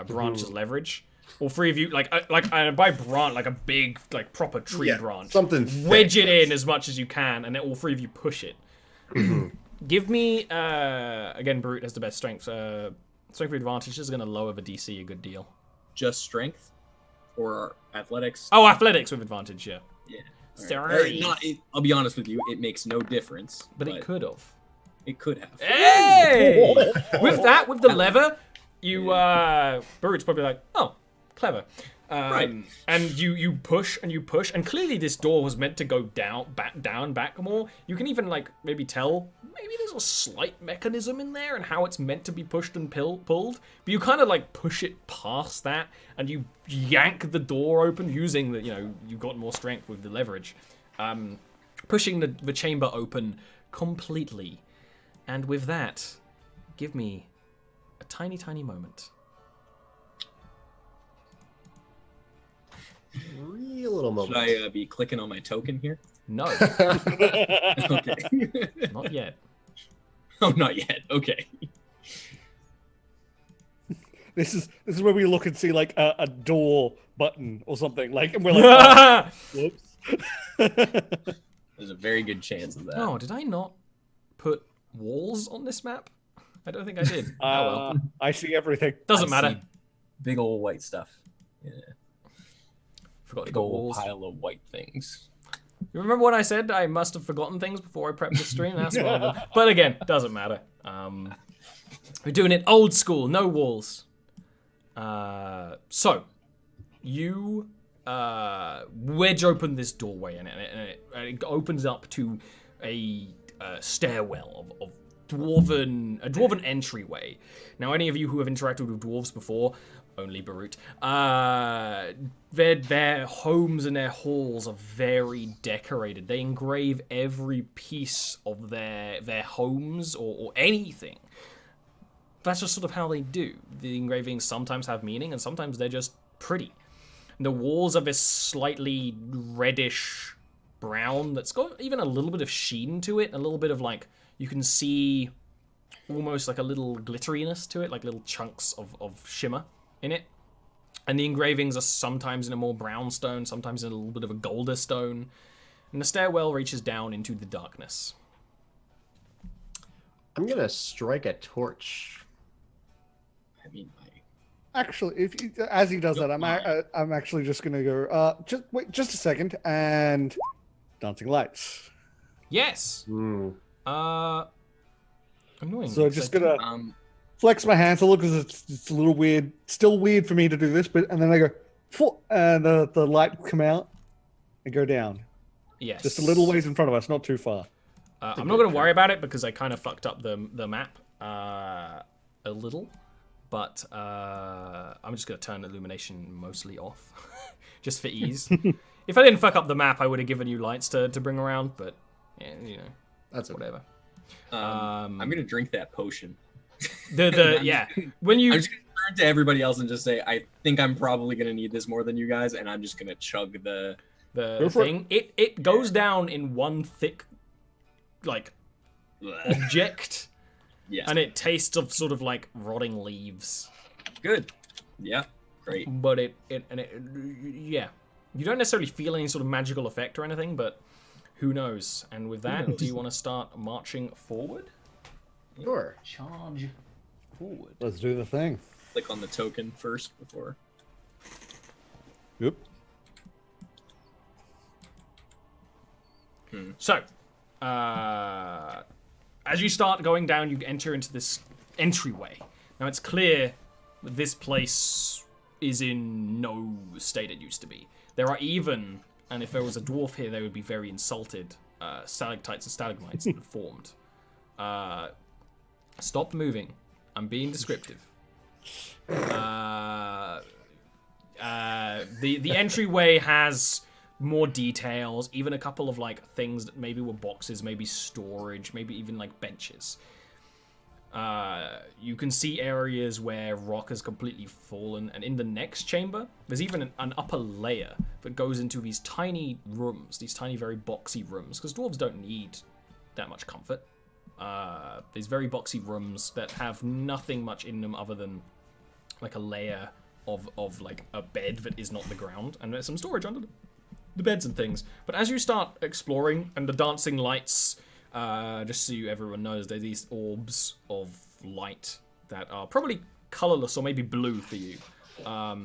branch's leverage. All three of you, by branch, like a big, like proper tree branch. Something Wedge thick. it in as much as you can, and then all three of you push it. Give me again. Brute has the best strength. Strength for advantage is going to lower the DC a good deal. Just strength or athletics? Oh, athletics with advantage, yeah. Yeah. Sorry. I'll be honest with you, it makes no difference. But it could have. It could have. Hey! With the lever, you Brute's probably like, oh, clever. Right. And you push, and clearly this door was meant to go back more. You can even like maybe tell maybe there's a slight mechanism in there and how it's meant to be pushed and pulled. But you kind of like push it past that, and you yank the door open using the you've got more strength with the leverage, pushing the chamber open completely. And with that, give me a tiny moment. Real little moment. Should I be clicking on my token here? No, Okay. not yet. Oh, not yet. Okay. This is where we look and see like a door button or something like, and we're like, oh, whoops. There's a very good chance of that. Oh, did I not put walls on this map? I don't think I did. Oh well. I see everything. Doesn't I matter. see big old white stuff. Yeah. Forgot to Big go old walls. pile of white things. You remember when I said I must have forgotten things before I prepped the stream? That's one of them. But again, doesn't matter. We're doing it old school, no walls. So, you wedge open this doorway, and it opens up to a stairwell of dwarven entryway. Now, any of you who have interacted with dwarves before, only Barut, their homes and their halls are very decorated. They engrave every piece of their homes or anything. That's just sort of how they do. The engravings sometimes have meaning, and sometimes they're just pretty. The walls are this slightly reddish brown that's got even a little bit of sheen to it, a little bit of like, you can see almost like a little glitteriness to it, like little chunks of shimmer in it. And the engravings are sometimes in a more brown stone, sometimes in a little bit of a golder stone. And the stairwell reaches down into the darkness. I'm gonna strike a torch. I mean, Actually, as he does that, I'm actually just gonna go. Just a second, and dancing lights. Yes. Hmm. Annoying. So just gonna flex flex my hands a little because it's a little weird. Still weird for me to do this, and then I go, and the light come out and go down. Yes. Just a little ways in front of us, not too far. I'm not going to worry about it because I kind of fucked up the map a little. But I'm just going to turn illumination mostly off, just for ease. If I didn't fuck up the map, I would have given you lights to bring around, but yeah, That's whatever. I'm gonna drink that potion. Yeah, when you I'm just gonna turn to everybody else and just say, I think I'm probably gonna need this more than you guys, and I'm just gonna chug the thing, it goes down in one thick, like, object. Yes. And it tastes of sort of like rotting leaves. Good. Yeah. Great. But yeah. You don't necessarily feel any sort of magical effect or anything, but who knows? And with that, do you want to start marching forward? Sure. Charge forward. Let's do the thing. Click on the token first before. Yep. So, as you start going down, you enter into this entryway. Now, it's clear that this place is in no state it used to be. There are even, and if there was a dwarf here, they would be very insulted, stalactites and stalagmites that have formed. Stop moving. I'm being descriptive. The entryway has more details, even a couple of like things that maybe were boxes, maybe storage, maybe even like benches. You can see areas where rock has completely fallen, and in the next chamber, there's even an upper layer that goes into these tiny rooms, these tiny, very boxy rooms, because dwarves don't need that much comfort. These very boxy rooms that have nothing much in them other than like a layer of like a bed that is not the ground, and there's some storage under the beds and things. But as you start exploring, and the dancing lights, just so everyone knows, they're these orbs of light that are probably colorless or maybe blue for you. I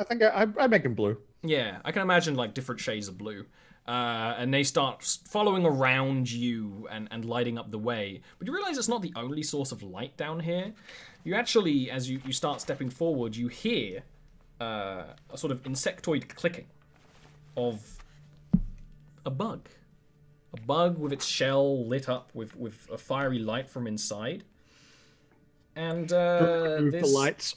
think I make him blue. Yeah, I can imagine like different shades of blue. And they start following around you and lighting up the way. But you realize it's not the only source of light down here. You actually, as you start stepping forward, you hear a sort of insectoid clicking of a bug. A bug with its shell lit up with a fiery light from inside. And Move the lights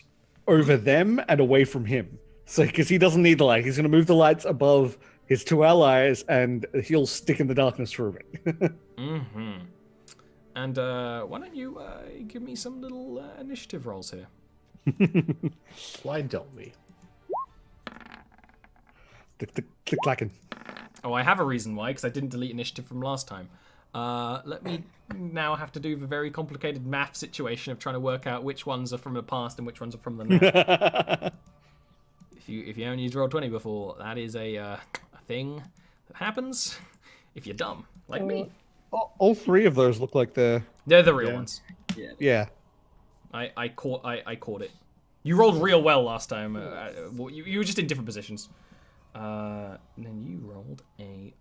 over them and away from him. So, because he doesn't need the light, he's going to move the lights above his two allies, and he'll stick in the darkness for a bit. Mm-hmm. And why don't you give me some little initiative rolls here? Why don't we? Click clacking. Oh, I have a reason why, because I didn't delete initiative from last time. Let me now have to do the very complicated math situation of trying to work out which ones are from the past and which ones are from the now. If you only used Roll20 before, that is a thing that happens if you're dumb, like me. All three of those look like they're the real ones. Yeah. I caught it. You rolled real well last time. You were just in different positions. And then you rolled a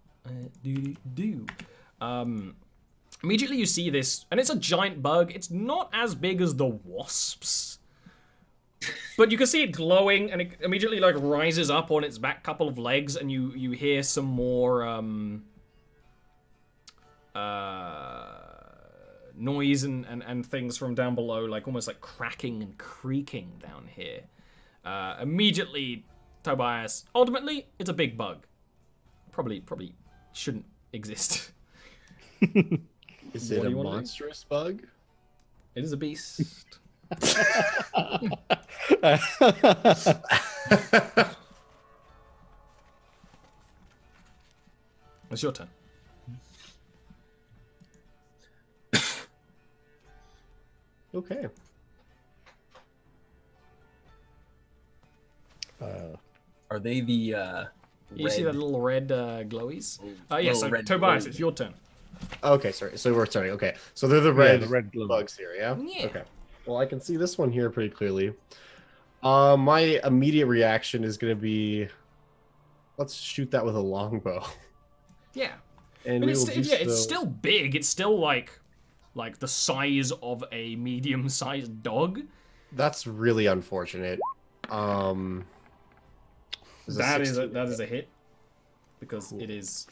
immediately you see this, and it's a giant bug. It's not as big as the wasps, but you can see it glowing, and it immediately like rises up on its back couple of legs, and you hear some more noise and things from down below, like almost like cracking and creaking down here. Immediately, Tobias, ultimately, it's a big bug. Probably shouldn't exist. Is it a monstrous bug? It is a beast. It's your turn. Okay. Are they the You see the little red glowies? Yes, so Tobias, it's your turn. Okay, sorry. So we're starting. Okay, so they're the red glue bugs here, yeah? Yeah. Okay. Well, I can see this one here pretty clearly. My immediate reaction is going to be, let's shoot that with a longbow. Yeah. And But it's still big. It's still like the size of a medium-sized dog. That's really unfortunate. That is a hit, because it is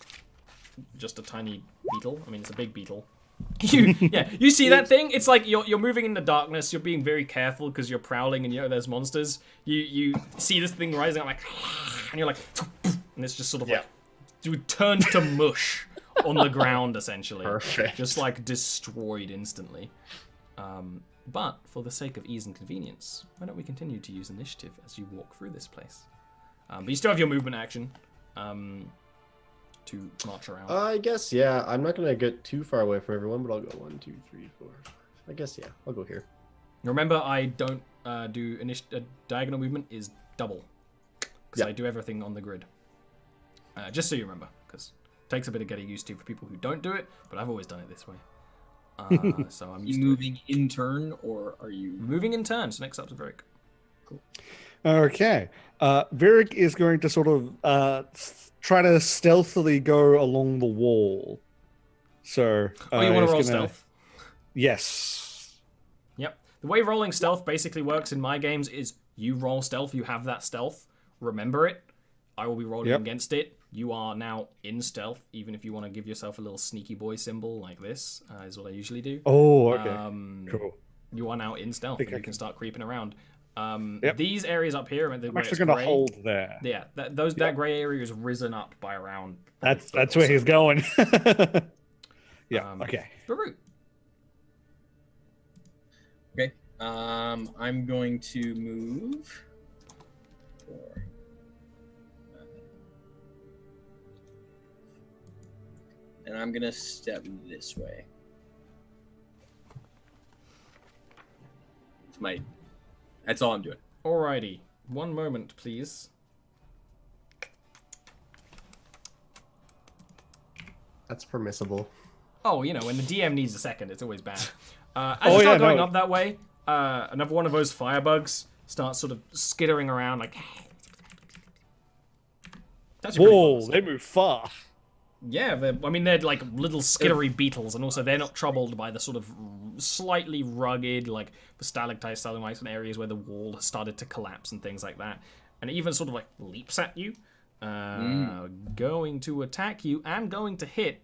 just a tiny beetle. I mean, it's a big beetle. You see that thing? It's like you're moving in the darkness. You're being very careful because you're prowling, and there's monsters. You see this thing rising up, like, and you're like, and it's just sort of like it turns to mush on the ground, essentially. Perfect. Just like destroyed instantly. But for the sake of ease and convenience, why don't we continue to use initiative as you walk through this place? But you still have your movement action to march around. I guess, yeah. I'm not going to get too far away from everyone, but I'll go 1, 2, 3, 4. I guess, yeah. I'll go here. Remember, I don't do diagonal movement is double, because I do everything on the grid. Just so you remember, because it takes a bit of getting used to for people who don't do it, but I've always done it this way. So I'm used to moving in turn, or are you moving in turn? So next up to Varric. Cool. Okay. Varric is going to sort of try to stealthily go along the wall. So you want to roll stealth? Yes. Yep. The way rolling stealth basically works in my games is you roll stealth, you have that stealth, remember it. I will be rolling against it. You are now in stealth, even if you want to give yourself a little sneaky boy symbol like this, is what I usually do. Oh, okay. Cool. You are now in stealth, and you can start creeping around. These areas up here, I'm actually going to hold there. Yeah, that grey area is risen up by around. That's where he's going. Okay. Barut. Okay. I'm going to move. 4. And I'm gonna step this way. That's all I'm doing. Alrighty. One moment, please. That's permissible. Oh, you know, when the DM needs a second, it's always bad. As you start going up that way, another one of those firebugs starts sort of skittering around like... That's Whoa, they move far. Yeah, they're like little skittery beetles, and also they're not troubled by the sort of slightly rugged, like, stalactites, stalagmites, and areas where the wall has started to collapse and things like that. And it even sort of, like, leaps at you. Going to attack you and going to hit,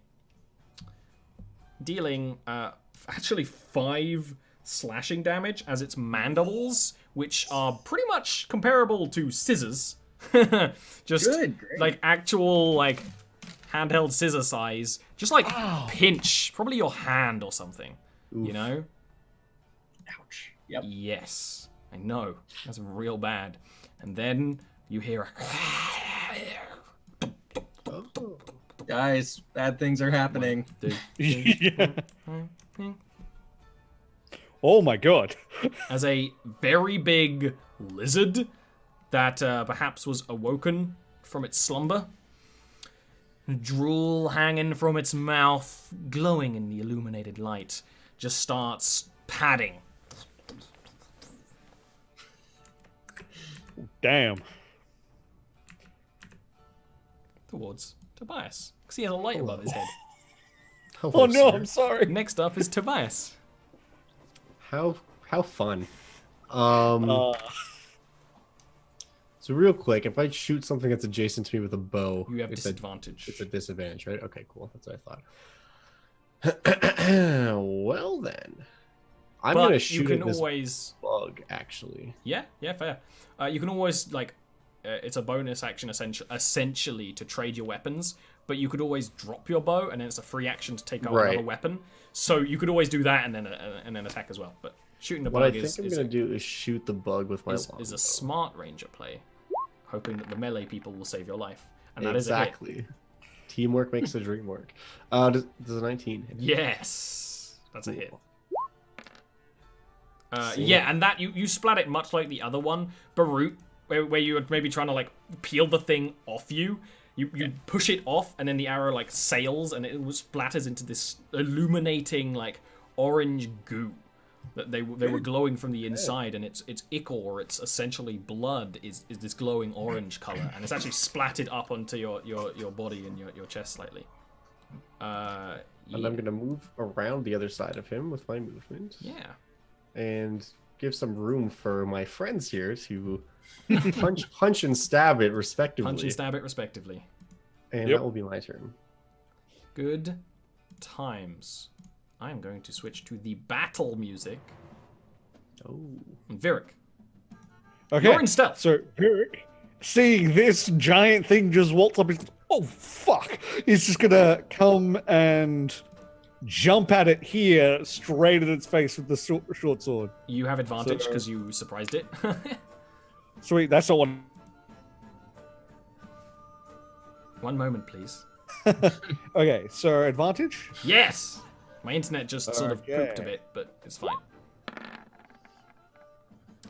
dealing actually 5 slashing damage as its mandibles, which are pretty much comparable to scissors. Just Good, great. like actual like handheld scissor size, just like pinch probably your hand or something. Oof. You know? Ouch. Yep. Yes, I know, that's real bad. And then you hear a Oh. Guys, bad things are happening. Yeah. Oh my god. as a very big lizard that perhaps was awoken from its slumber, drool hanging from its mouth, glowing in the illuminated light, just starts padding. Damn. Towards Tobias, because he has a light above his head. Oh no, sir. I'm sorry. Next up is Tobias. How fun. So real quick, if I shoot something that's adjacent to me with a bow, You have it's disadvantage. it's a disadvantage, right? Okay, cool. That's what I thought. Well then, I'm But gonna you shoot can at this always, bug. Actually, yeah, fair. You can always like, it's a bonus action essentially to trade your weapons, but you could always drop your bow, and then it's a free action to take out Right. another weapon. So you could always do that and then attack as well. But shooting the what I bug think I'm gonna do is shoot the bug with my is longbow. a smart ranger play, hoping that the melee people will save your life, and that is a hit. Exactly. Teamwork makes the dream work. Does a 19 hit? Yes, that's a hit. Cool. See? Yeah, and that you splat it much like the other one, Barut, where you were maybe trying to like peel the thing off you. You push it off, and then the arrow like sails, and it splatters into this illuminating like orange goo that they were glowing from the inside, and its ichor, it's essentially blood, is this glowing orange color, and it's actually splatted up onto your body and your chest slightly. And I'm gonna move around the other side of him with my movement. Yeah. And give some room for my friends here to punch and stab it respectively. Punch and stab it respectively. And Yep. that will be my turn. Good times. I'm going to switch to the battle music. Oh. Virik, Okay. you're in stealth. So, Eric, seeing this giant thing just waltz up, he's oh fuck! He's just gonna come and jump at it here, straight at its face with the short sword. You have advantage So- because you surprised it. Sweet, that's not one. One moment, please. Okay, so advantage. Yes! My internet just sort of Okay. pooped a bit, but it's fine.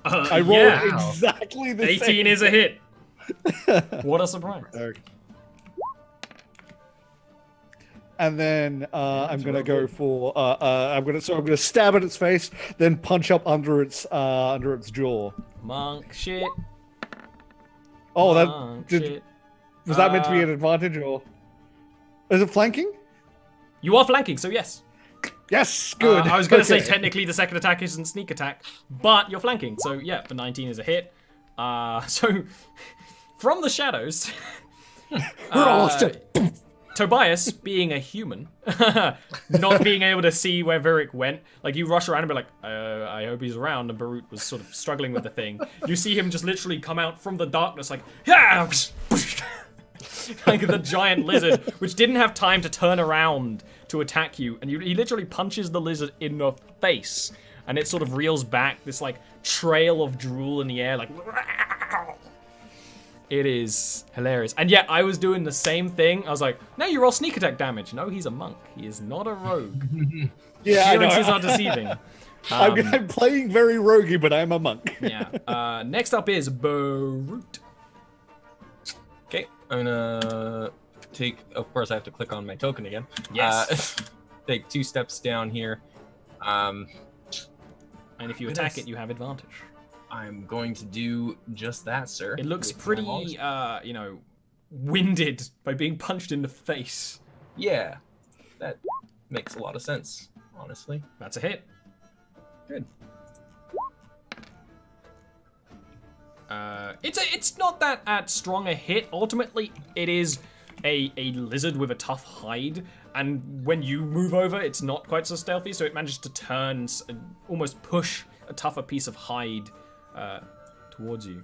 I rolled yeah. exactly the 18 same. is a hit. What a surprise. Okay. And then I'm gonna go for I'm gonna stab at its face, then punch up under its jaw. Monk shit. Oh, Monk that shit. was that meant to be an advantage, or is it flanking? You are flanking, so yes. Yes, good. I was going to say Okay. technically the second attack isn't sneak attack, but you're flanking, so yeah, the 19 is a hit. So from the shadows, Tobias, being a human, not being able to see where Virik went, like you rush around and be like, I hope he's around, and Barut was sort of struggling with the thing. You see him just literally come out from the darkness like, yeah, like the giant lizard, which didn't have time to turn around to attack you, and he literally punches the lizard in the face, and it sort of reels back, this like trail of drool in the air, like. It is hilarious. And yet, I was doing the same thing. I was like, no, you roll sneak attack damage. No, he's a monk. He is not a rogue. Yeah, I know. Appearances are deceiving. I'm playing very roguey, but I'm a monk. Yeah. Next up is Barut. Okay, I'm gonna take. Of course, I have to click on my token again. Yes. Take 2 steps down here. And if you attack it, you have advantage. I'm going to do just that, sir. It looks with my pretty, long- winded by being punched in the face. Yeah, that makes a lot of sense, honestly. That's a hit. Good. It's not that strong a hit. Ultimately, it is a lizard with a tough hide, and when you move over, it's not quite so stealthy. So it manages to turn and almost push a tougher piece of hide towards you.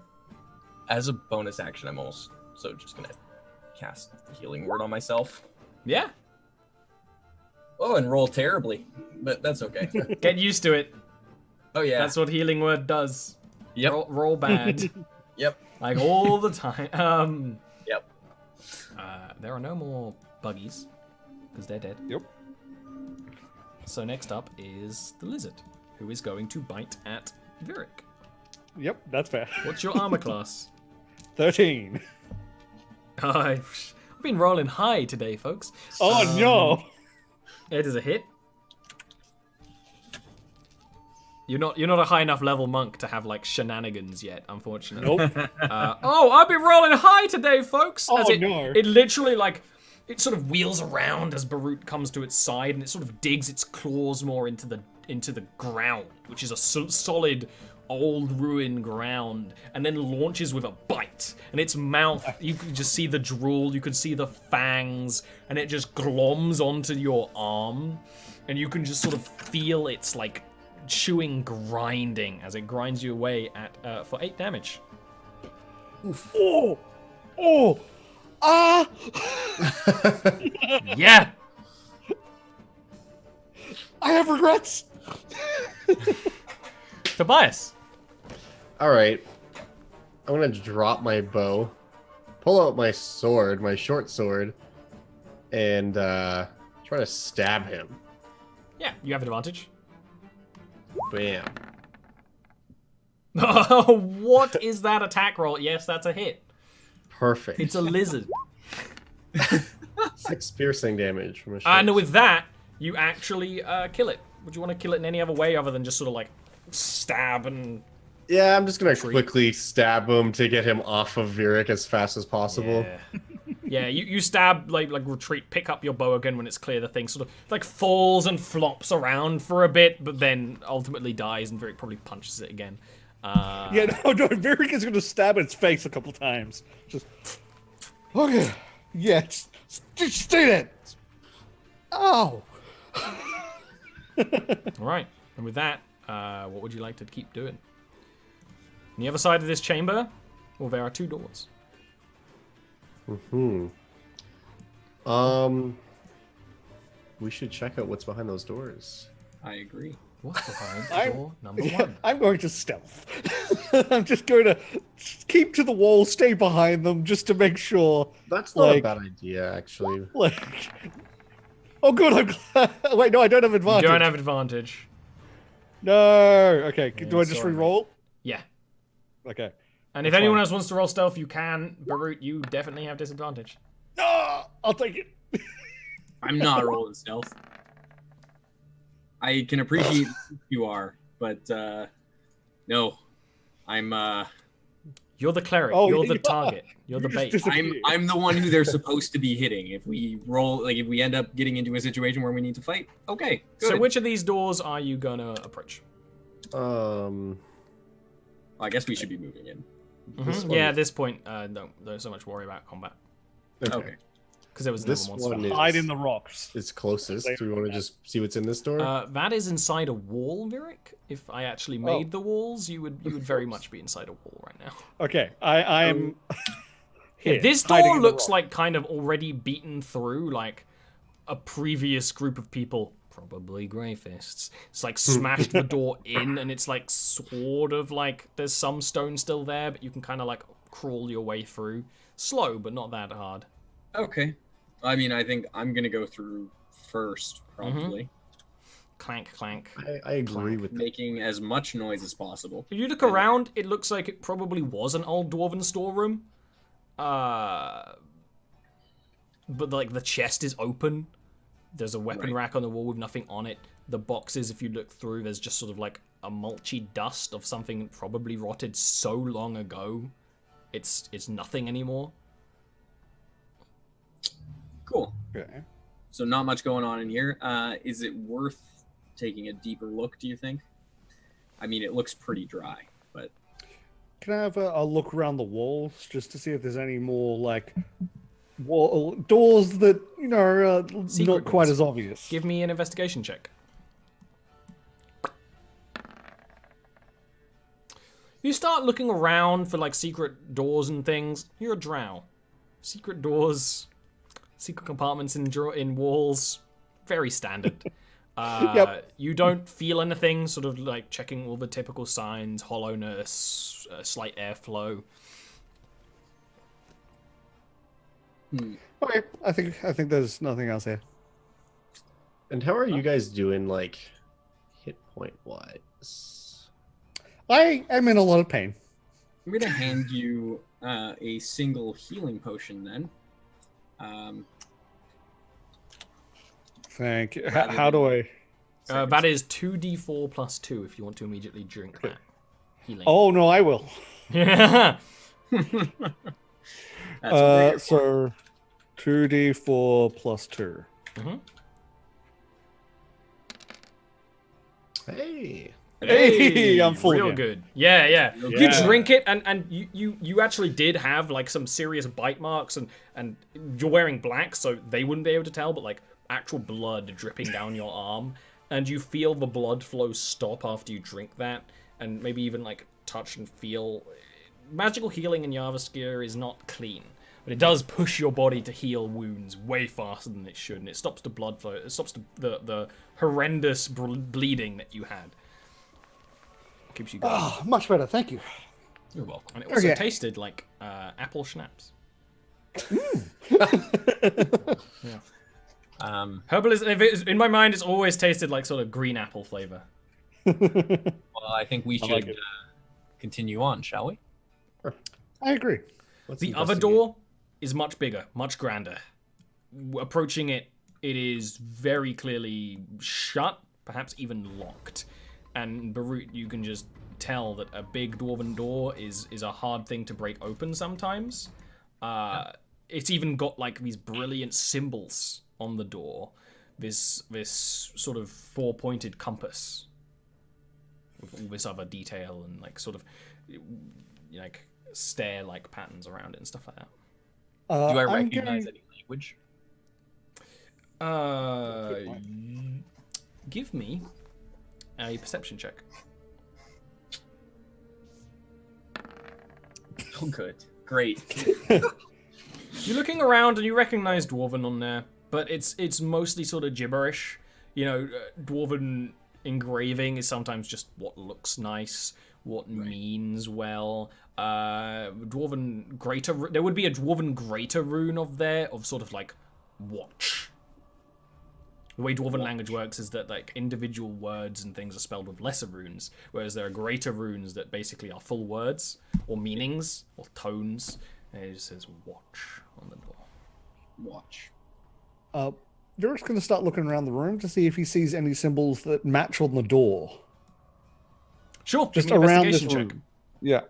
As a bonus action, I'm also just gonna cast Healing Word on myself. Yeah, Oh, and roll terribly, but that's okay. get used to it. Oh yeah. That's what Healing Word does. Yep. Roll bad. Yep. Like all the time. Yep. There are no more buggies because they're dead. Yep. So next up is the lizard, who is going to bite at Virik. Yep, that's fair. What's your armor class? 13. I've been rolling high today, folks. Oh no! It is a hit. You're not a high enough level monk to have like shenanigans yet, unfortunately. Nope. I've been rolling high today, folks. Oh, As no. It literally it sort of wheels around as Barut comes to its side, and it sort of digs its claws more into the ground, which is a solid old ruined ground, and then launches with a bite. And its mouth, you can just see the drool, you can see the fangs, and it just gloms onto your arm, and you can just sort of feel its like chewing grinding as it grinds you away at for 8 damage. Oof. Oh! Ah! Yeah. I have regrets! Tobias. All right. I'm gonna drop my bow, pull out my sword, my short sword, and try to stab him. Yeah, you have advantage. Bam. What is that attack roll? Yes, that's a hit. Perfect. It's a lizard. 6 piercing damage from a short And with that, you actually kill it. Would you want to kill it in any other way other than just sort of like stab and... Yeah, I'm just gonna quickly stab him to get him off of Virik as fast as possible. Yeah, yeah, you stab, like retreat, pick up your bow again when it's clear the thing sort of like falls and flops around for a bit, but then ultimately dies and Virik probably punches it again. Yeah, no, Virik is going to stab its face a couple times. Just, okay, yeah, just stay there. Oh. Alright, and with that, what would you like to keep doing? On the other side of this chamber, well, there are 2 doors. We should check out what's behind those doors. I agree. What's behind door number 1? I'm going to stealth. I'm just going to keep to the wall, stay behind them, just to make sure. That's not a bad idea, actually. Like, oh, good. I'm glad. Wait, no, I don't have advantage. You don't have advantage. No. Okay. Do I just sorry. re-roll? Yeah. Okay. And if anyone else wants to roll stealth, you can. Barut, you definitely have disadvantage. No, I'll take it. I'm not rolling stealth. I can appreciate who you are, but no, I'm. You're the cleric. Oh, You're the you target. You're the bait. I'm the one who they're supposed to be hitting. If we roll, like if we end up getting into a situation where we need to fight, okay. Good. So which of these doors are you gonna approach? Well, I guess we should be moving in. Yeah, at this point, don't so much worry about combat. Okay. Because there was This another monster. one is, Hide in the rocks. is closest. Do we want to just see what's in this door? That is inside a wall, Virik. If I actually made the walls, you would very much be inside a wall right now. Okay, I'm. Yeah, this hiding door in the looks rock. like kind of already beaten through, like a previous group of people probably Grey Fists. It's like smashed the door in, and it's like sort of like there's some stone still there, but you can kind of like crawl your way through. Slow, but not that hard. Okay. I mean, I think I'm gonna go through first, probably. Clank, clank. I agree with that. Making as much noise as possible. If you look around, it looks like it probably was an old dwarven storeroom. But like the chest is open. There's a weapon rack on the wall with nothing on it. The boxes, if you look through, there's just sort of like a mulchy dust of something probably rotted so long ago. It's nothing anymore. Cool. Okay. So not much going on in here. Is it worth taking a deeper look, do you think? I mean, it looks pretty dry, but... Can I have a look around the walls just to see if there's any more, like, wall doors that, you know, are not quite doors. as obvious? Give me an investigation check. You start looking around for, like, secret doors and things. You're a drow. Secret doors, secret compartments in walls, very standard. Yep. You don't feel anything, sort of like checking all the typical signs, hollowness, slight airflow. Okay, I think there's nothing else here. And how are you guys doing, like, hit point wise? I am in a lot of pain. I'm going to hand you a single healing potion then. Thank you. How do I... That is 2d4 plus 2 if you want to immediately drink that healing. Oh, no, I will. Yeah. So 2d4 plus 2. Hey. Hey, I'm full real again. good. Yeah. You Yeah. drink it, and you actually did have like some serious bite marks, and you're wearing black, so they wouldn't be able to tell, but like actual blood dripping down your arm, and you feel the blood flow stop after you drink that, and maybe even like touch and feel. Magical healing in Jarviskjir is not clean, but it does push your body to heal wounds way faster than it should, and it stops the blood flow. It stops the horrendous bleeding that you had. Keeps you going. Oh, much better, thank you. You're welcome. And it also Okay. tasted like apple schnapps. Herbal is, in my mind, it's always tasted like sort of green apple flavor. Well, I think we should like it. continue on, shall we? I agree. Let's The other investigate. door is much bigger, much grander. Approaching it, it is very clearly shut, perhaps even locked. And Barut, you can just tell that a big dwarven door is a hard thing to break open sometimes. It's even got like these brilliant symbols on the door. This sort of four-pointed compass with all this other detail and like sort of like stair-like patterns around it and stuff like that. Do I I'm recognize going- any language? Give me a perception check. Oh, good. Great. You're looking around and you recognize Dwarven on there, but it's mostly sort of gibberish. You know, Dwarven engraving is sometimes just what looks nice, what means well. Dwarven greater. There would be a Dwarven greater rune of sort of like watch. The way Dwarven language works is that like individual words and things are spelled with lesser runes, whereas there are greater runes that basically are full words or meanings or tones. And it just says watch on the door. Watch. Derek's going to start looking around the room to see if he sees any symbols that match on the door. Sure, Just give me an around this investigation room. Yeah.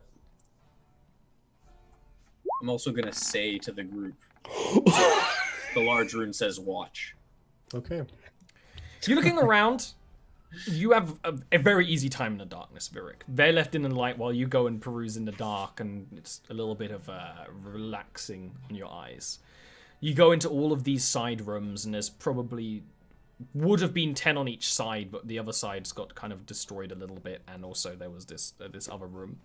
I'm also going to say to the group, the large rune says watch. Okay. You're looking around. You have a very easy time in the darkness, Virik. They're left in the light while you go and peruse in the dark, and it's a little bit of relaxing on your eyes. You go into all of these side rooms, and there's probably would have been 10 on each side, but the other side's got kind of destroyed a little bit, and also there was this other room.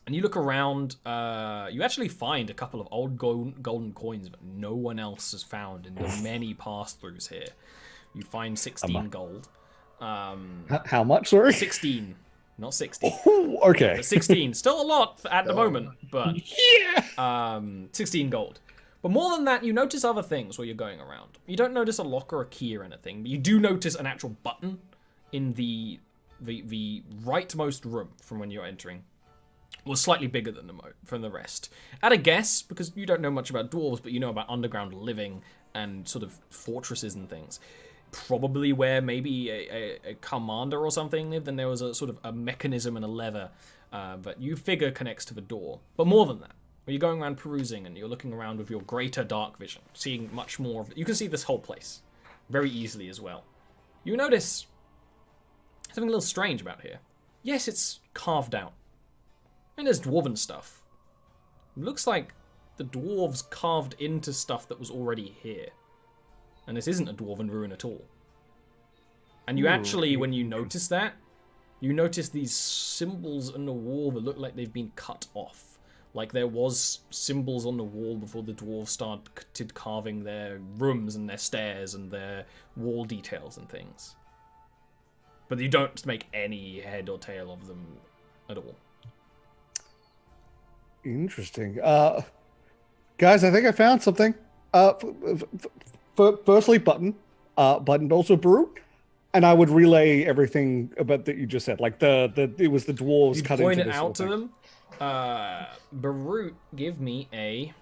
And you look around, you actually find a couple of old golden coins that no one else has found in the many pass-throughs here. You find 16 gold. How much, sorry? 16, not 60. Oh, okay. But 16, still a lot at the moment, but Yeah. 16 gold. But more than that, you notice other things while you're going around. You don't notice a lock or a key or anything, but you do notice an actual button in the rightmost room from when you're entering. Was slightly bigger than from the rest. At a guess, because you don't know much about dwarves, but you know about underground living and sort of fortresses and things. Probably where maybe a commander or something lived, and there was a sort of a mechanism and a lever, but you figure connects to the door. But more than that, when you're going around perusing and you're looking around with your greater dark vision, seeing much more of it, you can see this whole place very easily as well. You notice something a little strange about here. Yes, it's carved out. And there's dwarven stuff. It looks like the dwarves carved into stuff that was already here. And this isn't a dwarven ruin at all. And you actually, when you notice that, you notice these symbols on the wall that look like they've been cut off. Like there was symbols on the wall before the dwarves started carving their rooms and their stairs and their wall details and things. But you don't make any head or tail of them at all. Interesting. Guys, I think I found something. Firstly, button, also Baruch, and I would relay everything about that you just said. Like it was the dwarves you cutting. Point to it this out to thing. them. Baruch, give me a.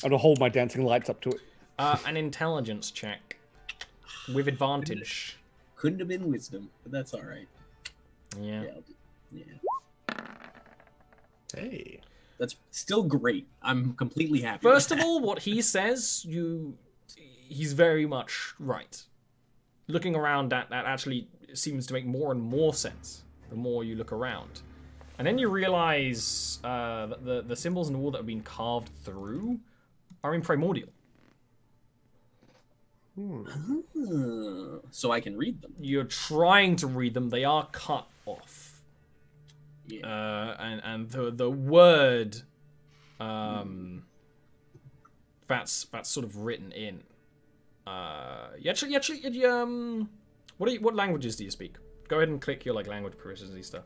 I'm gonna hold my dancing lights up to it. An intelligence check with advantage. Couldn't have been wisdom, but that's all right. Yeah. Yeah. Hey. That's still great. I'm completely happy. First with of that. all, what he says, he's very much right. Looking around, that actually seems to make more and more sense the more you look around. And then you realize that the symbols in the wall that have been carved through are in primordial. So I can read them. You're trying to read them. They are cut off. Yeah. And the word that's sort of written in. What languages do you speak? Go ahead and click your language proficiency stuff.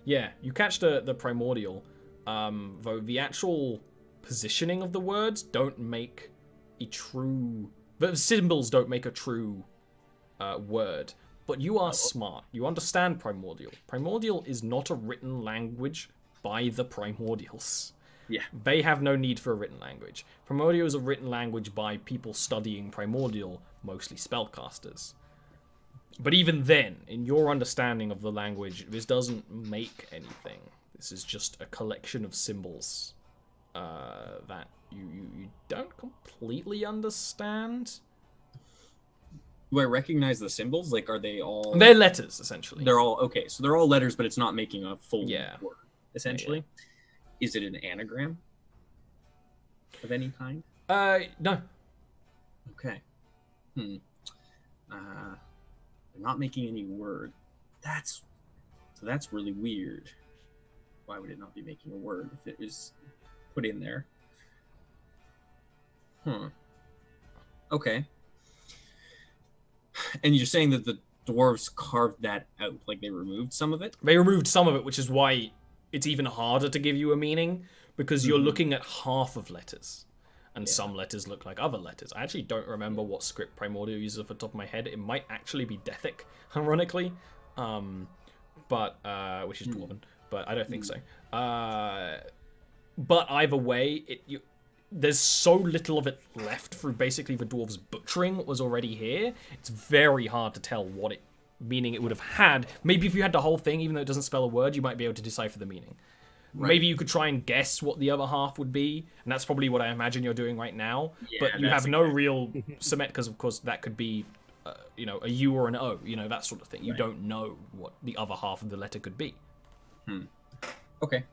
Yeah, you catch the primordial. Though the actual positioning of the words don't make a true. The symbols don't make a true word. But you are smart. You understand primordial. Primordial is not a written language by the primordials. Yeah. They have no need for a written language. Primordial is a written language by people studying primordial, mostly spellcasters. But even then, in your understanding of the language, this doesn't make anything. This is just a collection of symbols that you don't completely understand. Do I recognize the symbols? Like, are they all? They're letters, essentially. They're all okay. So they're all letters, but it's not making a full word. Essentially, is it an anagram of any kind? No. Okay. They're not making any word. That's really weird. Why would it not be making a word if it was put in there? Okay. And you're saying that the dwarves carved that out, like they removed some of it? They removed some of it, which is why it's even harder to give you a meaning, because you're looking at half of letters. And some letters look like other letters. I actually don't remember what script Primordial uses off the top of my head. It might actually be Dethic, ironically. But which is Dwarven. But I don't think so. But either way, there's so little of it left through basically the dwarves butchering what was already here. It's very hard to tell what meaning it would have had. Maybe if you had the whole thing, even though it doesn't spell a word, you might be able to decipher the meaning. Right. Maybe you could try and guess what the other half would be, and that's probably what I imagine you're doing right now. Yeah, but you have no real cement, because of course that could be, a U or an O, that sort of thing. You don't know what the other half of the letter could be. Okay.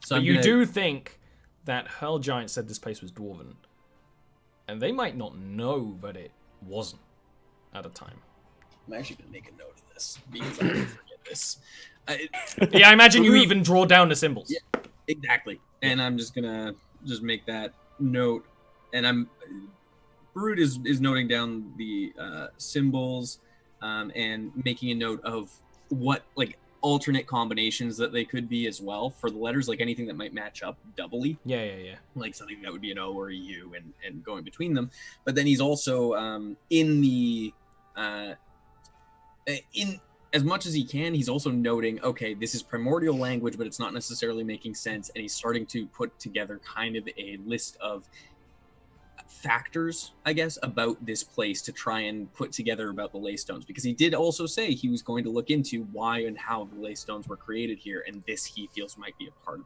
So you do think that Hurl Giant said this place was dwarven, and they might not know that it wasn't at a time. I'm actually going to make a note of this, because I'm going to forget this. Yeah, I imagine you even draw down the symbols. Yeah, exactly. And I'm just going to make that note Brood is noting down the symbols and making a note of what like alternate combinations that they could be as well for the letters, like anything that might match up doubly. Yeah. Like something that would be an O or a U and going between them. But then he's also in as much as he can, he's also noting, okay, this is primordial language, but it's not necessarily making sense. And he's starting to put together kind of a list of factors, I guess, about this place to try and put together about the Leystones, because he did also say he was going to look into why and how the Leystones were created here, and this he feels might be a part of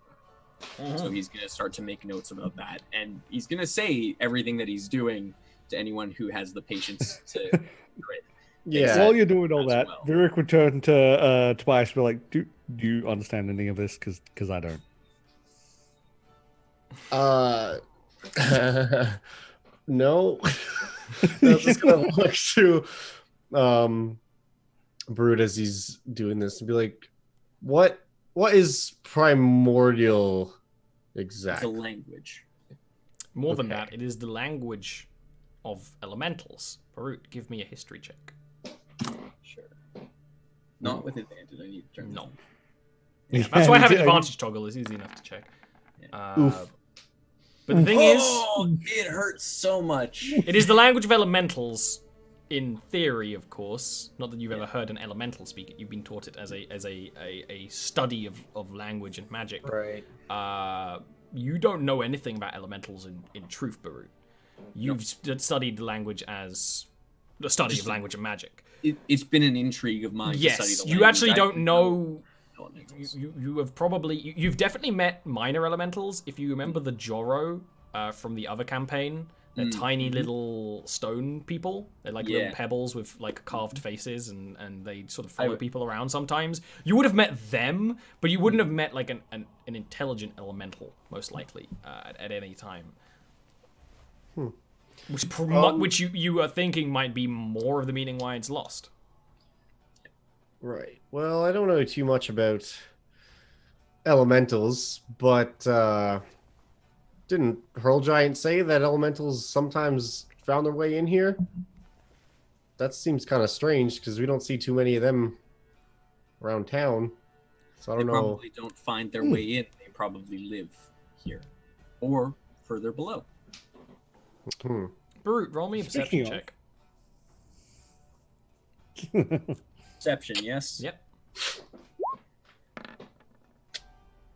that. So he's going to start to make notes about that, and he's going to say everything that he's doing to anyone who has the patience to grit. Yeah. While you're doing all that, well. Virik would turn to Tobias and be like, do you understand any of this? Because I don't. No. I'm just gonna look to Brood as he's doing this and be like, what is primordial It's exactly? a language. More than Okay. that, it is the language of elementals. Barut, give me a history check. Sure. Not with advantage. I need to turn. No. Yeah, That's why having yeah, advantage toggle is easy enough to check. Oof. But the thing is, It hurts so much. it is the language of elementals, in theory, of course. Not that you've ever heard an elemental speak it. You've been taught it as a study of language and magic. Right. You don't know anything about elementals in truth, Barut. You've studied the language as the study of language and magic. It's been an intrigue of mine to study Yes, the you language. actually I don't know. elementals. You have probably you've definitely met minor elementals. If you remember the Joro from the other campaign, they're tiny little stone people. They're like little pebbles with like carved faces, and they sort of follow people around sometimes. You would have met them, but you wouldn't have met like an intelligent elemental, most likely, at any time. Which you are thinking might be more of the meaning why it's lost. Right. Well, I don't know too much about elementals, but didn't Hurl Giant say that elementals sometimes found their way in here? That seems kind of strange because we don't see too many of them around town. So I They don't know. probably don't find their way in. They probably live here or further below. Barut, roll me a perception Speaking check. Perception, yes. Yep.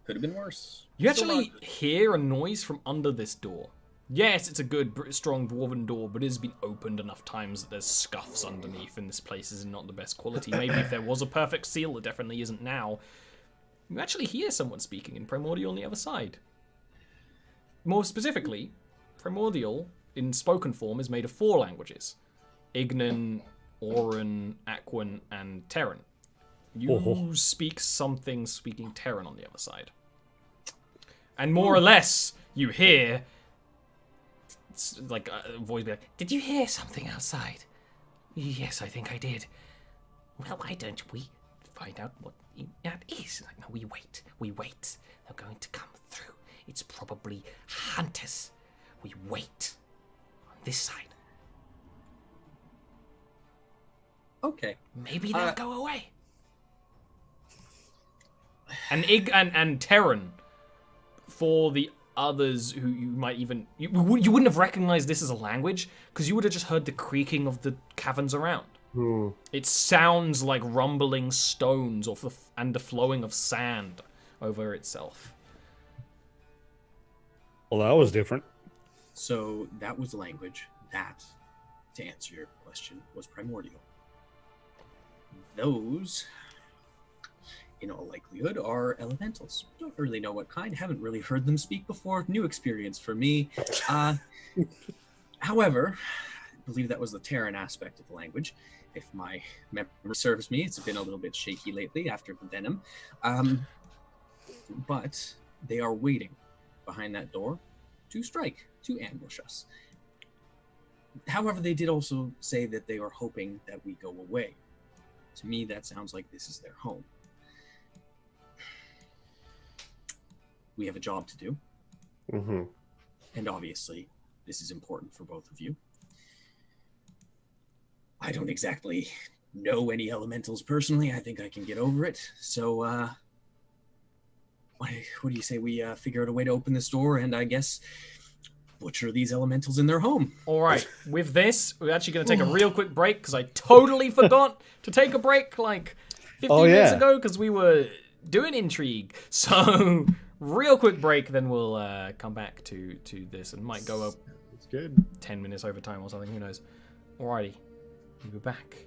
Could have been worse. You Still actually not- hear a noise from under this door. Yes, it's a good, strong dwarven door, but it has been opened enough times that there's scuffs underneath, and this place is not the best quality. Maybe if there was a perfect seal, it definitely isn't now. You actually hear someone speaking in Primordial on the other side. More specifically, Primordial, in spoken form, is made of 4 languages. Ignan, Auran, Aquan, and Terran. You speak something speaking Terran on the other side. And more or less, you hear... It's like a voice be like, "Did you hear something outside?" "Yes, I think I did." "Well, why don't we find out what that is?" Like, "No, we wait. They're going to come through. It's probably hunters. We wait on this side. Okay. Maybe they'll go away." And Terran, for the others who you might even... You wouldn't have recognized this as a language, because you would have just heard the creaking of the caverns around. It sounds like rumbling stones and the flowing of sand over itself. Well, that was different. So that was language. That, to answer your question, was primordial. Those, in all likelihood, are elementals. Don't really know what kind. Haven't really heard them speak before. New experience for me. However, I believe that was the Terran aspect of the language. If my memory serves me, it's been a little bit shaky lately after the venom. But they are waiting behind that door to strike, to ambush us. However, they did also say that they are hoping that we go away. To me, that sounds like this is their home. We have a job to do. And obviously, this is important for both of you. I don't exactly know any elementals personally. I think I can get over it. So, what do you say we figure out a way to open this door and I guess butcher these elementals in their home? All right, with this, we're actually going to take a real quick break because I totally forgot to take a break like 15 minutes ago because we were doing intrigue. So, real quick break, then we'll come back to this and might go up It's good. 10 minutes over time or something, who knows. Alrighty, we'll be back.